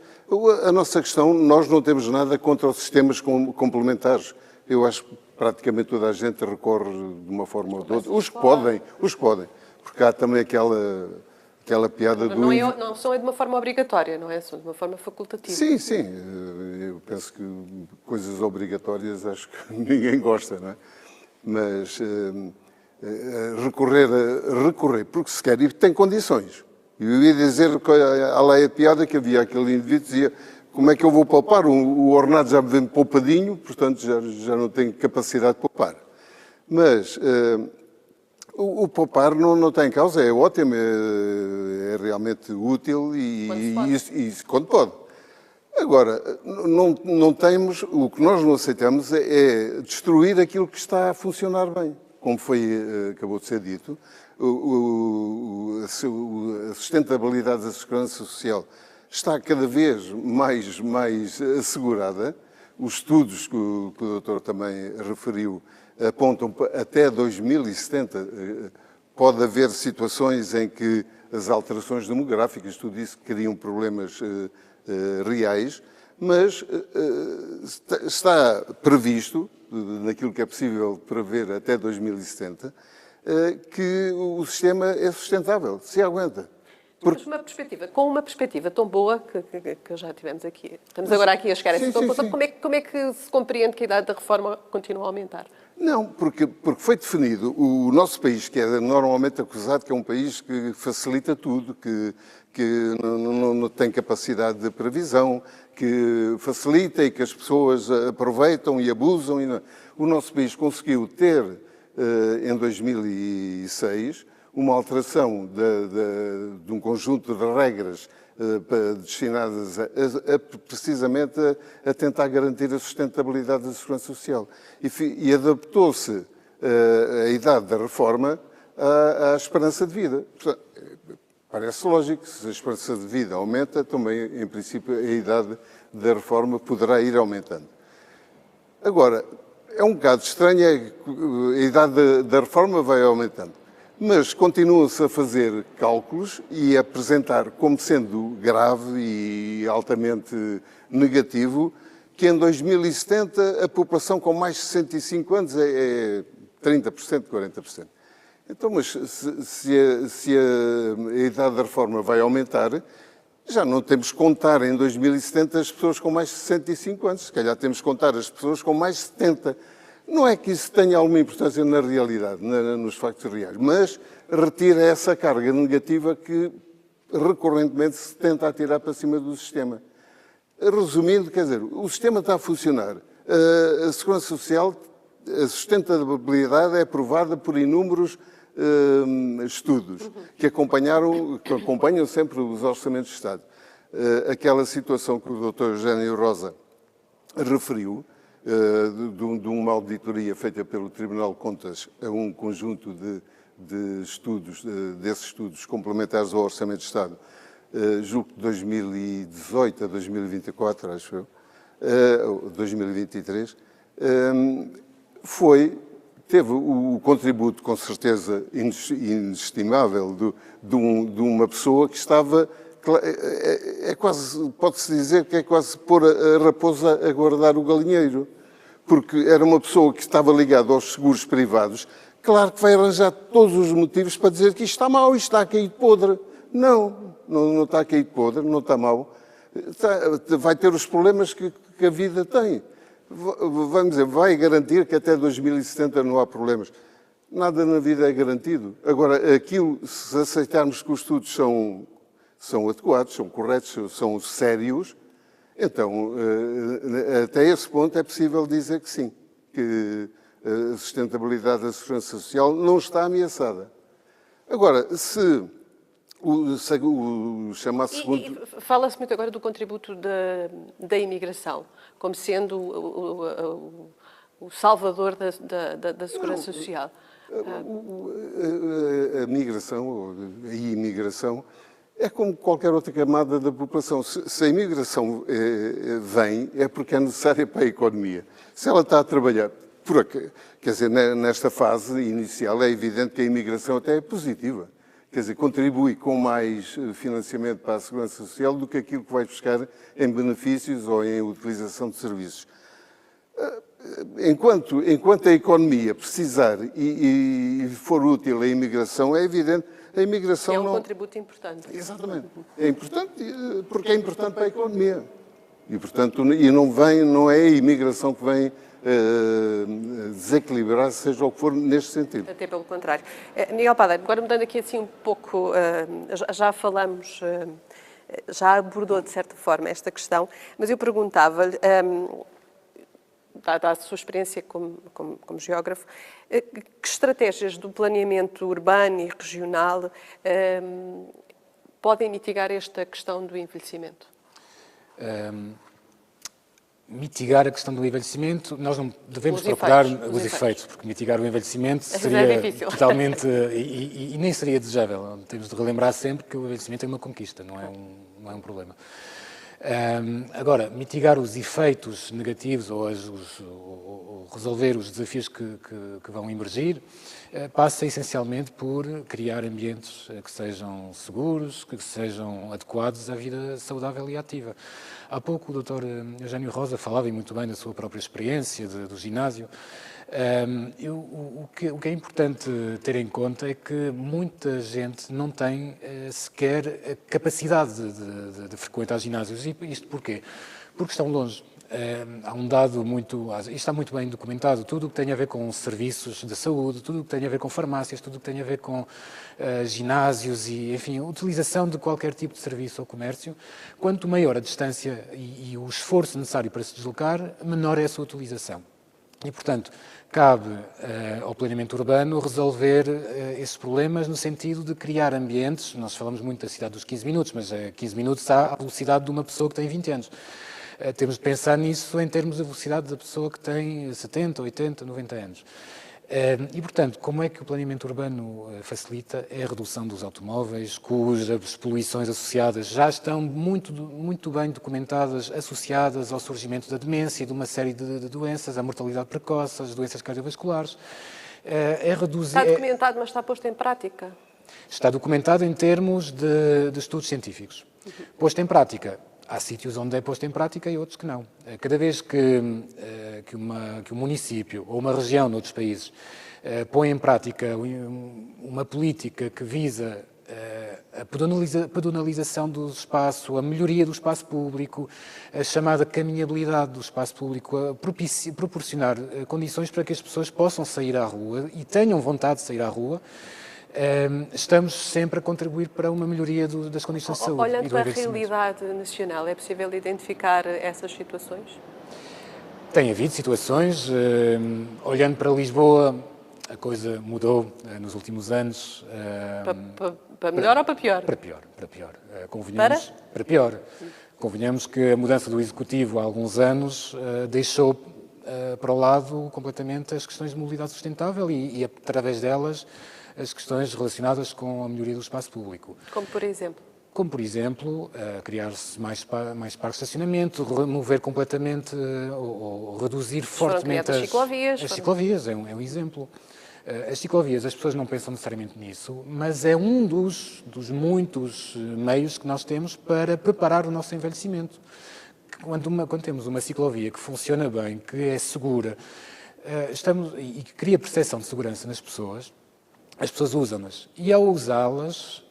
A nossa questão: nós não temos nada contra os sistemas complementares. Eu acho que praticamente toda a gente recorre de uma forma ou de outra. Os que podem. Porque há também aquela piada do... Não são de uma forma obrigatória, não é? São de uma forma facultativa. Sim. Eu penso que coisas obrigatórias acho que ninguém gosta, não é? Mas recorrer porque se quer e tem condições. Eu ia dizer que há lá a piada que havia aquele indivíduo que dizia: como é que eu vou poupar? O ordenado já me vem poupadinho, portanto já não tenho capacidade de poupar. Mas o poupar não tem causa, é ótimo, é realmente útil e quando pode. Agora, não temos, o que nós não aceitamos é destruir aquilo que está a funcionar bem. Como acabou de ser dito, a sustentabilidade da segurança social está cada vez mais assegurada. Os estudos que o doutor também referiu apontam até 2070. Pode haver situações em que as alterações demográficas, tudo isso, criam problemas reais, mas está previsto, naquilo que é possível prever até 2070, que o sistema é sustentável, se aguenta. Mas com uma perspectiva tão boa que já tivemos aqui. Estamos agora aqui a chegar a esse ponto. Como é que se compreende que a idade da reforma continua a aumentar? Não, porque foi definido. O nosso país, que é normalmente acusado que é um país que facilita tudo, que não tem capacidade de previsão, que facilita e que as pessoas aproveitam e abusam. O nosso país conseguiu ter, em 2006, uma alteração de um conjunto de regras destinadas precisamente a tentar garantir a sustentabilidade da segurança social. E adaptou-se a idade da reforma à esperança de vida. Portanto, parece lógico, se a esperança de vida aumenta, também, em princípio, a idade da reforma poderá ir aumentando. Agora, é um bocado estranho, a idade da reforma vai aumentando, mas continua-se a fazer cálculos e a apresentar como sendo grave e altamente negativo que em 2070 a população com mais de 65 anos é 30%, 40%. Então, mas se a idade da reforma vai aumentar, já não temos que contar em 2070 as pessoas com mais de 65 anos, se calhar temos que contar as pessoas com mais de 70. Não é que isso tenha alguma importância na realidade, nos factos reais, mas retira essa carga negativa que recorrentemente se tenta atirar para cima do sistema. Resumindo, quer dizer, o sistema está a funcionar. A segurança social, a sustentabilidade é provada por inúmeros estudos que acompanham sempre os orçamentos de Estado. Aquela situação que o Dr. Eugênio Rosa referiu, de uma auditoria feita pelo Tribunal de Contas a um conjunto de estudos, desses estudos complementares ao Orçamento de Estado, julgo de 2018 a 2024, acho eu, 2023, teve o contributo, com certeza, inestimável de uma pessoa que estava, quase, pode-se dizer que é quase pôr a raposa a guardar o galinheiro, porque era uma pessoa que estava ligada aos seguros privados. Claro que vai arranjar todos os motivos para dizer que isto está mau, isto está a cair de podre. Não está a cair de podre, não está mau. Vai ter os problemas que a vida tem. Vamos dizer, vai garantir que até 2070 não há problemas. Nada na vida é garantido. Agora, aquilo, se aceitarmos que os estudos são adequados, são corretos, são sérios, então, até esse ponto é possível dizer que sim, que a sustentabilidade da segurança social não está ameaçada. Agora, se o chamado segundo... Fala-se muito agora do contributo da imigração, como sendo o salvador da segurança social. A migração, a imigração, é como qualquer outra camada da população. Se a imigração vem, é porque é necessária para a economia. Se ela está a trabalhar, quer dizer, nesta fase inicial, é evidente que a imigração até é positiva. Quer dizer, contribui com mais financiamento para a segurança social do que aquilo que vai buscar em benefícios ou em utilização de serviços. Enquanto a economia precisar e for útil a imigração, é evidente, a imigração é um contributo importante. Exatamente. É importante porque é importante para a economia. E, portanto, não é a imigração que vem desequilibrar, seja o que for, neste sentido. Até pelo contrário. Miguel Padeiro, agora mudando aqui assim um pouco, já falamos, já abordou de certa forma esta questão, mas eu perguntava-lhe, dada a sua experiência como geógrafo, que estratégias do planeamento urbano e regional podem mitigar esta questão do envelhecimento? Mitigar a questão do envelhecimento, nós não devemos procurar os efeitos, porque mitigar o envelhecimento seria totalmente, e nem seria desejável. Temos de relembrar sempre que o envelhecimento é uma conquista, não é um problema. Agora, mitigar os efeitos negativos ou resolver os desafios que vão emergir passa essencialmente por criar ambientes que sejam seguros, que sejam adequados à vida saudável e ativa. Há pouco o Dr. Eugênio Rosa falava e muito bem da sua própria experiência do ginásio. O que é importante ter em conta é que muita gente não tem sequer capacidade de frequentar ginásios. E isto porquê? Porque estão longe. Há um dado isto está muito bem documentado, tudo o que tem a ver com serviços de saúde, tudo o que tem a ver com farmácias, tudo o que tem a ver com ginásios e, enfim, a utilização de qualquer tipo de serviço ou comércio, quanto maior a distância e o esforço necessário para se deslocar, menor é a sua utilização. E, portanto, cabe ao planeamento urbano resolver esses problemas no sentido de criar ambientes. Nós falamos muito da cidade dos 15 minutos, mas 15 minutos à velocidade de uma pessoa que tem 20 anos. Temos de pensar nisso em termos da velocidade da pessoa que tem 70, 80, 90 anos. E, portanto, como é que o planeamento urbano facilita? É a redução dos automóveis, cujas poluições associadas já estão muito bem documentadas, associadas ao surgimento da demência e de uma série de doenças, a mortalidade precoce, as doenças cardiovasculares. Está documentado, mas está posto em prática? Está documentado em termos de estudos científicos. Posto em prática. Há sítios onde é posto em prática e outros que não. Cada vez que um município ou uma região noutros países põe em prática uma política que visa a pedonalização do espaço, a melhoria do espaço público, a chamada caminhabilidade do espaço público, a proporcionar condições para que as pessoas possam sair à rua e tenham vontade de sair à rua, estamos sempre a contribuir para uma melhoria das condições de saúde. Olhando para a realidade nacional, é possível identificar essas situações? Tem havido situações. Olhando para Lisboa, a coisa mudou nos últimos anos. Para melhor ou para pior? Para pior. Para pior. Convenhamos que a mudança do Executivo há alguns anos deixou para o lado completamente as questões de mobilidade sustentável e, através delas, as questões relacionadas com a melhoria do espaço público. Como por exemplo? Como, por exemplo, criar-se mais parques de estacionamento, remover completamente ou reduzir fortemente as ciclovias. As ciclovias é um exemplo. As ciclovias, as pessoas não pensam necessariamente nisso, mas é um dos muitos meios que nós temos para preparar o nosso envelhecimento. Quando temos uma ciclovia que funciona bem, que é segura, e que cria percepção de segurança nas pessoas, as pessoas usam-nas. E ao usá-las,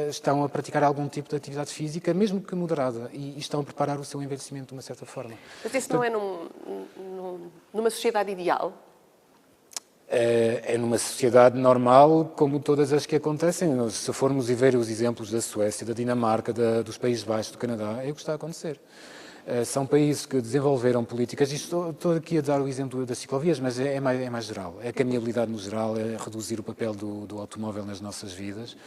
estão a praticar algum tipo de atividade física, mesmo que moderada, e estão a preparar o seu envelhecimento de uma certa forma. Mas isso não é numa sociedade ideal? É numa sociedade normal, como todas as que acontecem. Se formos e ver os exemplos da Suécia, da Dinamarca, dos Países Baixos, do Canadá, é o que está a acontecer. São países que desenvolveram políticas, e estou aqui a dar o exemplo das ciclovias, mas é mais geral. É a caminhabilidade no geral, é reduzir o papel do automóvel nas nossas vidas.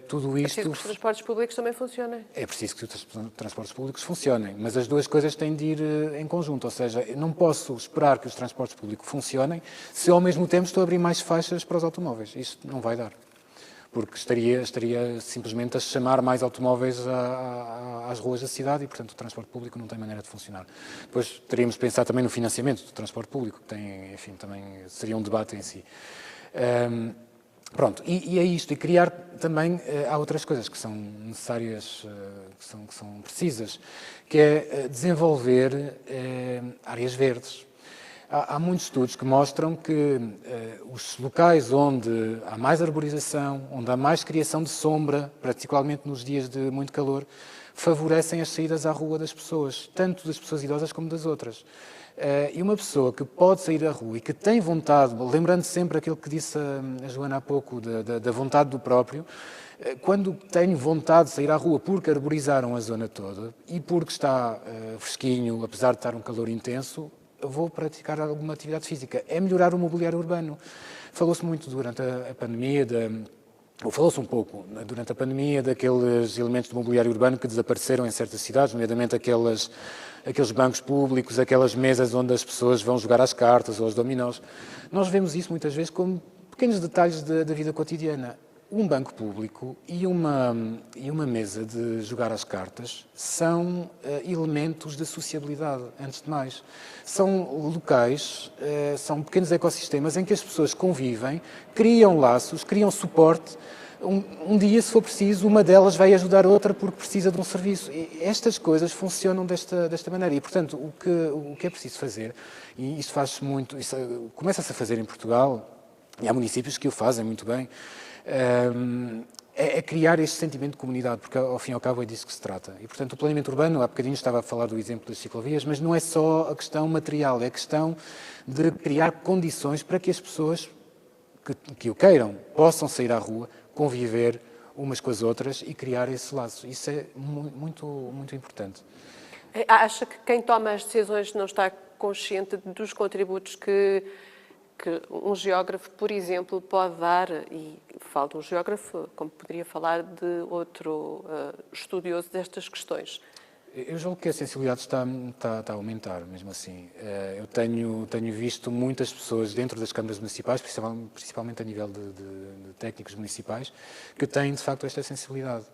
Tudo isto... É preciso que os transportes públicos também funcionem. É preciso que os transportes públicos funcionem, mas as duas coisas têm de ir em conjunto, ou seja, eu não posso esperar que os transportes públicos funcionem se ao mesmo tempo estou a abrir mais faixas para os automóveis. Isto não vai dar, porque estaria simplesmente a chamar mais automóveis às ruas da cidade e, portanto, o transporte público não tem maneira de funcionar. Depois teríamos de pensar também no financiamento do transporte público, que tem, enfim, também seria um debate em si. Pronto, e é isto, e criar também, há outras coisas que são necessárias, que são precisas, que é desenvolver áreas verdes. Há muitos estudos que mostram que os locais onde há mais arborização, onde há mais criação de sombra, particularmente nos dias de muito calor, favorecem as saídas à rua das pessoas, tanto das pessoas idosas como das outras. E uma pessoa que pode sair à rua e que tem vontade, lembrando sempre aquilo que disse a Joana há pouco, da vontade do próprio, quando tenho vontade de sair à rua porque arborizaram a zona toda e porque está fresquinho, apesar de estar um calor intenso, vou praticar alguma atividade física. É melhorar o mobiliário urbano. Falou-se muito durante a pandemia, ou falou-se um pouco durante a pandemia daqueles elementos de mobiliário urbano que desapareceram em certas cidades, nomeadamente aqueles bancos públicos, aquelas mesas onde as pessoas vão jogar às cartas ou aos dominós. Nós vemos isso muitas vezes como pequenos detalhes da vida cotidiana. Um banco público e uma mesa de jogar às cartas são elementos de sociabilidade, antes de mais. São locais, são pequenos ecossistemas em que as pessoas convivem, criam laços, criam suporte. Um dia, se for preciso, uma delas vai ajudar a outra porque precisa de um serviço. E estas coisas funcionam desta maneira. E, portanto, o que é preciso fazer, e isto faz-se muito, começa-se a fazer em Portugal, e há municípios que o fazem muito bem, é criar este sentimento de comunidade, porque ao fim e ao cabo é disso que se trata. E, portanto, o planeamento urbano, há bocadinho estava a falar do exemplo das ciclovias, mas não é só a questão material, é a questão de criar condições para que as pessoas que o queiram possam sair à rua, conviver umas com as outras e criar esse laço. Isso é muito, muito importante. Acha que quem toma as decisões não está consciente dos contributos que um geógrafo, por exemplo, pode dar, e falo de um geógrafo, como poderia falar de outro estudioso destas questões? Eu julgo que a sensibilidade está a aumentar, mesmo assim. Eu tenho visto muitas pessoas dentro das câmaras municipais, principalmente a nível de técnicos municipais, que têm, de facto, esta sensibilidade.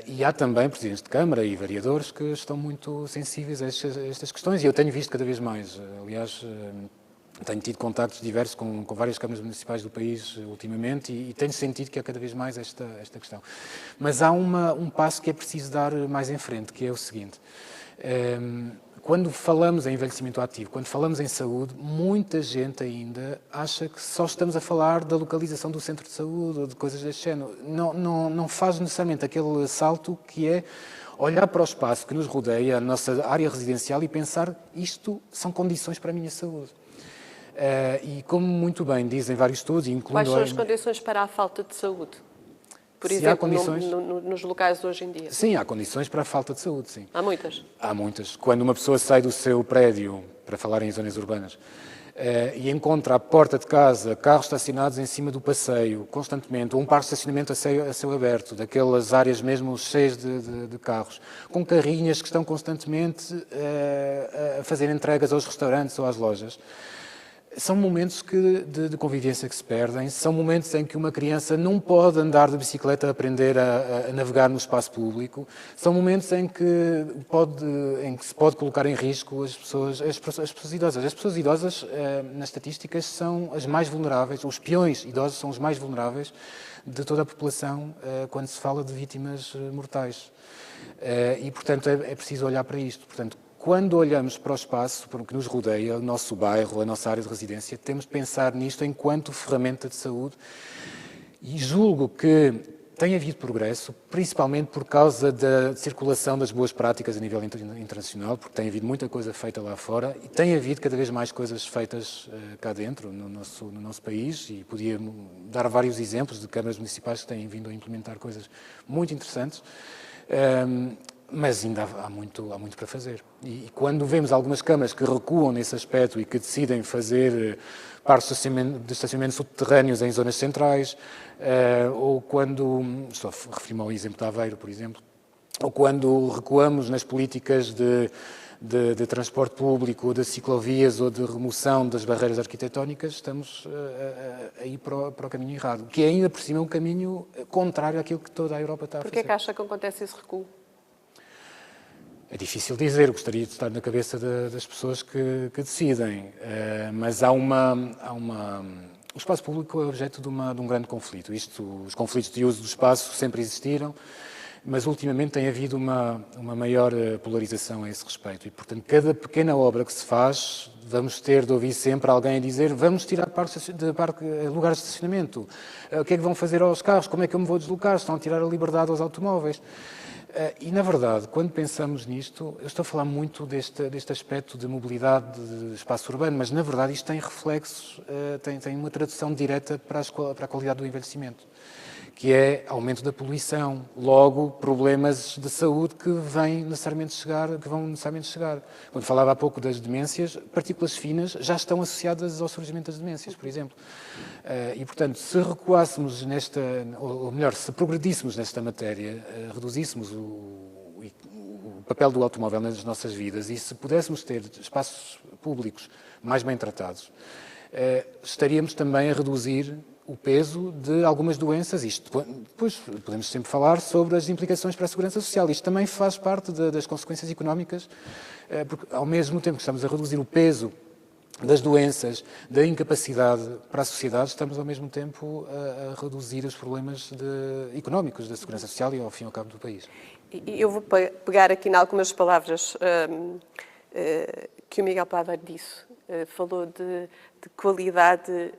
E há também presidentes de Câmara e vereadores que estão muito sensíveis a estas questões, e eu tenho visto cada vez mais. Aliás, tenho tido contactos diversos com várias câmaras municipais do país ultimamente e tenho sentido que há cada vez mais esta questão. Mas há um passo que é preciso dar mais em frente, que é o seguinte. Quando falamos em envelhecimento ativo, quando falamos em saúde, muita gente ainda acha que só estamos a falar da localização do centro de saúde ou de coisas deste género. Não faz necessariamente aquele salto que é olhar para o espaço que nos rodeia, a nossa área residencial, e pensar isto são condições para a minha saúde. E como muito bem dizem vários estudos, incluindo... Quais são as condições para a falta de saúde? Por exemplo, nos locais hoje em dia? Sim, há condições para a falta de saúde, sim. Há muitas? Há muitas. Quando uma pessoa sai do seu prédio, para falar em zonas urbanas, e encontra à porta de casa carros estacionados em cima do passeio, constantemente, ou um parque de estacionamento a céu aberto, daquelas áreas mesmo cheias de carros, com carrinhas que estão constantemente a fazer entregas aos restaurantes ou às lojas. São momentos de convivência que se perdem, são momentos em que uma criança não pode andar de bicicleta a aprender a navegar no espaço público, são momentos em que se pode colocar em risco as pessoas idosas. As pessoas idosas, nas estatísticas, são as mais vulneráveis, os peões idosos são os mais vulneráveis de toda a população quando se fala de vítimas mortais. E, portanto, é preciso olhar para isto. Portanto, quando olhamos para o espaço que nos rodeia, o nosso bairro, a nossa área de residência, temos de pensar nisto enquanto ferramenta de saúde e julgo que tem havido progresso, principalmente por causa da circulação das boas práticas a nível internacional, porque tem havido muita coisa feita lá fora e tem havido cada vez mais coisas feitas cá dentro, no nosso país, e podia dar vários exemplos de câmaras municipais que têm vindo a implementar coisas muito interessantes. Mas ainda há muito para fazer. E quando vemos algumas câmaras que recuam nesse aspecto e que decidem fazer parques de estacionamento subterrâneos em zonas centrais, ou quando, estou a referir-me ao exemplo de Aveiro, por exemplo, ou quando recuamos nas políticas de transporte público, ou de ciclovias, ou de remoção das barreiras arquitetónicas, estamos a ir para o caminho errado, que é ainda por cima um caminho contrário àquilo que toda a Europa está a fazer. Porquê é que acha que acontece esse recuo? É difícil dizer, gostaria de estar na cabeça das pessoas que decidem, mas o espaço público é objeto de um grande conflito. Os conflitos de uso do espaço sempre existiram, mas ultimamente tem havido uma maior polarização a esse respeito. E, portanto, cada pequena obra que se faz, vamos ter de ouvir sempre alguém a dizer: vamos tirar lugares de estacionamento, o que é que vão fazer aos carros, como é que eu me vou deslocar, estão a tirar a liberdade aos automóveis. E, na verdade, quando pensamos nisto, eu estou a falar muito deste aspecto de mobilidade de espaço urbano, mas, na verdade, isto tem reflexos, tem uma tradução direta para a qualidade do envelhecimento, que é aumento da poluição, logo problemas de saúde que vão necessariamente chegar. Quando falava há pouco das demências, partículas finas já estão associadas ao surgimento das demências, por exemplo. E, portanto, se recuássemos ou melhor, se progredíssemos nesta matéria, reduzíssemos o papel do automóvel nas nossas vidas e se pudéssemos ter espaços públicos mais bem tratados, estaríamos também a reduzir o peso de algumas doenças. Depois podemos sempre falar sobre as implicações para a segurança social. Isto também faz parte das consequências económicas, porque ao mesmo tempo que estamos a reduzir o peso das doenças, da incapacidade para a sociedade, estamos ao mesmo tempo a reduzir os problemas económicos da segurança social e ao fim e ao cabo do país. Eu vou pegar aqui em algumas palavras que o Miguel Padeiro disse. Falou de qualidade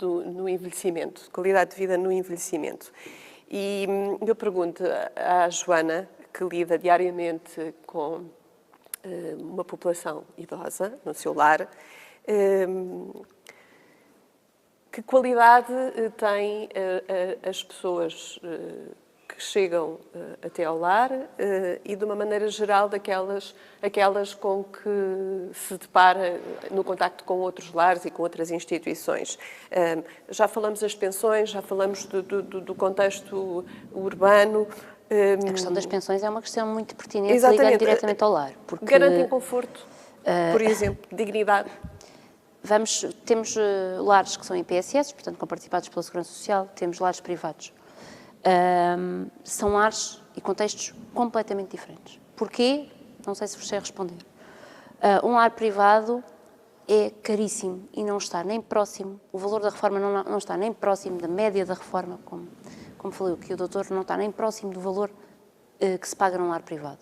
no envelhecimento, qualidade de vida no envelhecimento. E eu pergunto à Joana, que lida diariamente com uma população idosa no seu lar, que qualidade têm as pessoas que chegam até ao lar e, de uma maneira geral, aquelas com que se depara no contacto com outros lares e com outras instituições. Já falamos das pensões, já falamos do contexto urbano. A questão das pensões é uma questão muito pertinente, Exatamente. ligando diretamente ao lar. Porque garantem conforto, por exemplo, dignidade. Temos lares que são IPSS, portanto, comparticipados pela Segurança Social, temos lares privados. São lares e contextos completamente diferentes. Porquê? Não sei se vos sei responder. Um lar privado é caríssimo e não está nem próximo, o valor da reforma não está nem próximo da média da reforma, como falou aqui o doutor, não está nem próximo do valor que se paga num lar privado.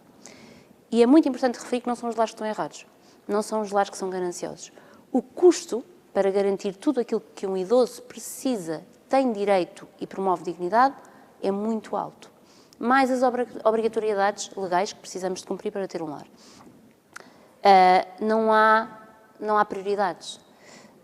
E é muito importante referir que não são os lares que estão errados, não são os lares que são gananciosos. O custo para garantir tudo aquilo que um idoso precisa, tem direito e promove dignidade é muito alto. Mais as obrigatoriedades legais que precisamos de cumprir para ter um lar. Não há prioridades.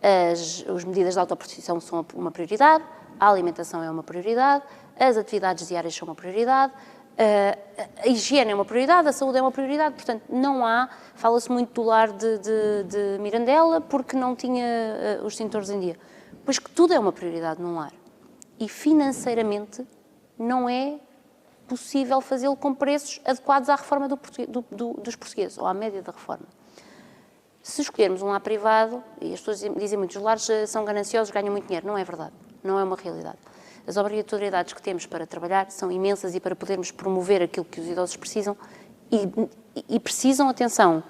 As medidas de autoproteção são uma prioridade, a alimentação é uma prioridade, as atividades diárias são uma prioridade, A higiene é uma prioridade, a saúde é uma prioridade, portanto, não há... Fala-se muito do lar de Mirandela porque não tinha os extintores em dia. Pois que tudo é uma prioridade num lar. E financeiramente não é possível fazê-lo com preços adequados à reforma dos portugueses, ou à média da reforma. Se escolhermos um lar privado, e as pessoas dizem muito, os lares são gananciosos, ganham muito dinheiro. Não é verdade, não é uma realidade. As obrigatoriedades que temos para trabalhar são imensas e para podermos promover aquilo que os idosos precisam, e precisam, atenção,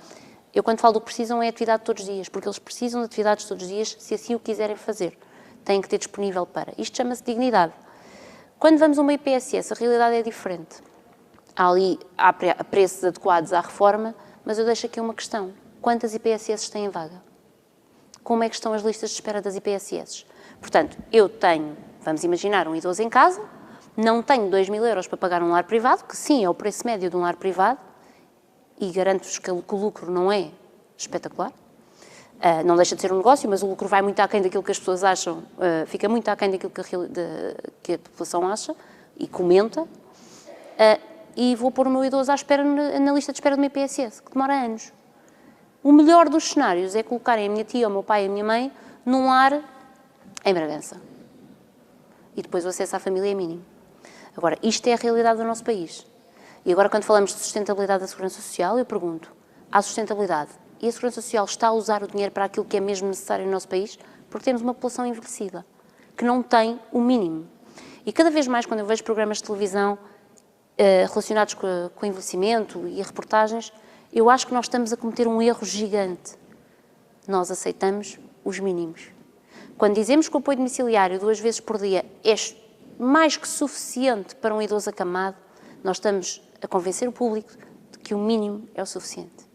eu quando falo do que precisam é atividade todos os dias, porque eles precisam de atividades todos os dias se assim o quiserem fazer. Têm que ter disponível para. Isto chama-se dignidade. Quando vamos a uma IPSS, a realidade é diferente. Há preços adequados à reforma, mas eu deixo aqui uma questão. Quantas IPSS têm vaga? Como é que estão as listas de espera das IPSS? Portanto, eu tenho, vamos imaginar, um idoso em casa, não tenho 2.000 euros para pagar um lar privado, que sim, é o preço médio de um lar privado, e garanto-vos que o lucro não é espetacular. Não deixa de ser um negócio, mas o lucro vai muito aquém daquilo que as pessoas acham, fica muito aquém daquilo que a população acha e comenta, e vou pôr o meu idoso à espera na lista de espera de uma IPSS, que demora anos. O melhor dos cenários é colocarem a minha tia, o meu pai e a minha mãe num lar em Bragança. E depois o acesso à família é mínimo. Agora, isto é a realidade do nosso país. E agora, quando falamos de sustentabilidade da Segurança Social, eu pergunto, há sustentabilidade? E a Segurança Social está a usar o dinheiro para aquilo que é mesmo necessário no nosso país? Porque temos uma população envelhecida, que não tem o mínimo. E cada vez mais, quando eu vejo programas de televisão relacionados com o envelhecimento e reportagens, eu acho que nós estamos a cometer um erro gigante. Nós aceitamos os mínimos. Quando dizemos que o apoio domiciliário 2 vezes por dia é mais que suficiente para um idoso acamado, nós estamos a convencer o público de que o mínimo é o suficiente.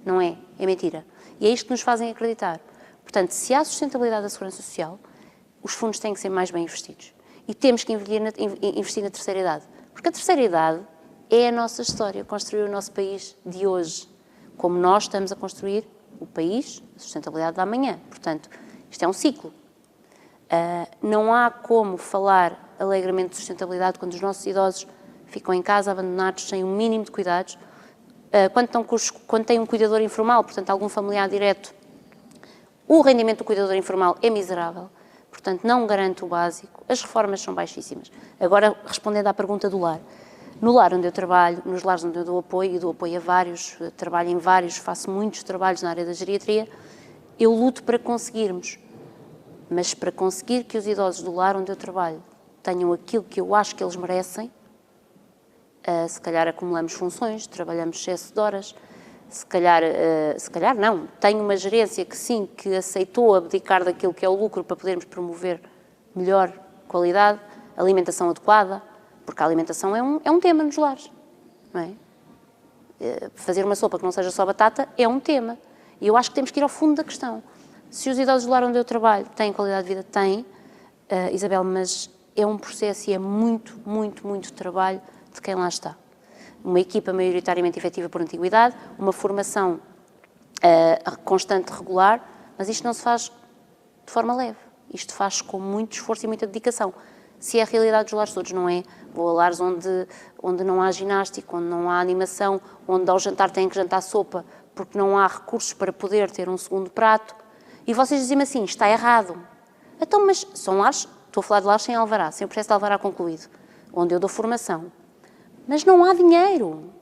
Não é? É mentira. E é isto que nos fazem acreditar. Portanto, se há sustentabilidade da Segurança Social, os fundos têm que ser mais bem investidos. E temos que investir na terceira idade. Porque a terceira idade é a nossa história, construir o nosso país de hoje, como nós estamos a construir o país, a sustentabilidade da amanhã. Portanto, isto é um ciclo. Não há como falar alegremente de sustentabilidade quando os nossos idosos ficam em casa abandonados sem o mínimo de cuidados. Quando têm um cuidador informal, portanto, algum familiar direto, o rendimento do cuidador informal é miserável. Portanto, não garante o básico. As reformas são baixíssimas. Agora, respondendo à pergunta do lar. No lar onde eu trabalho, nos lares onde eu dou apoio, e dou apoio a vários, trabalho em vários, faço muitos trabalhos na área da geriatria, eu luto para conseguirmos. Mas para conseguir que os idosos do lar onde eu trabalho tenham aquilo que eu acho que eles merecem, se calhar acumulamos funções, trabalhamos excesso de horas, se calhar não, tenho uma gerência que sim, que aceitou abdicar daquilo que é o lucro para podermos promover melhor qualidade, alimentação adequada, porque a alimentação é um tema nos lares, não é? Fazer uma sopa que não seja só batata é um tema. E eu acho que temos que ir ao fundo da questão. Se os idosos do lar onde eu trabalho têm qualidade de vida, têm, Isabel, mas é um processo e é muito, muito, muito trabalho de quem lá está. Uma equipa maioritariamente efetiva por antiguidade, uma formação constante, regular, mas isto não se faz de forma leve. Isto faz com muito esforço e muita dedicação. Se é a realidade dos lares todos, não é? Vou a lares onde não há ginástica, onde não há animação, onde ao jantar têm que jantar sopa, porque não há recursos para poder ter um segundo prato. E vocês dizem-me assim, está errado. Então, mas são lares, estou a falar de lares sem alvará, sem o processo de alvará concluído, onde eu dou formação. Mas não há dinheiro.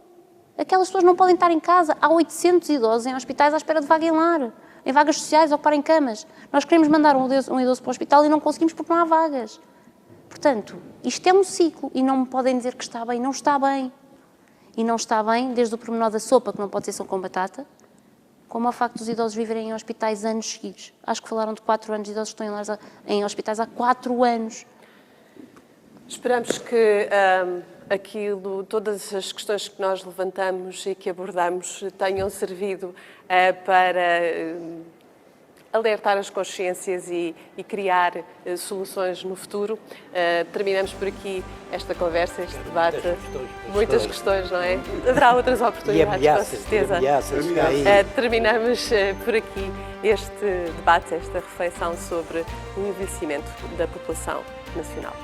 Aquelas pessoas não podem estar em casa. Há 800 idosos em hospitais à espera de vaga em lar, em vagas sociais, ocuparem camas. Nós queremos mandar um idoso para o hospital e não conseguimos porque não há vagas. Portanto, isto é um ciclo e não me podem dizer que está bem. Não está bem. E não está bem desde o pormenor da sopa, que não pode ser só com batata, como ao facto dos idosos viverem em hospitais anos seguidos. Acho que falaram de 4 anos, de idosos que estão em hospitais há 4 anos. Esperamos que todas as questões que nós levantamos e que abordamos tenham servido para alertar as consciências e criar soluções no futuro. Terminamos por aqui esta conversa, este debate. Muitas questões, não é? Haverá outras oportunidades, com certeza. Terminamos por aqui este debate, esta reflexão sobre o envelhecimento da população nacional.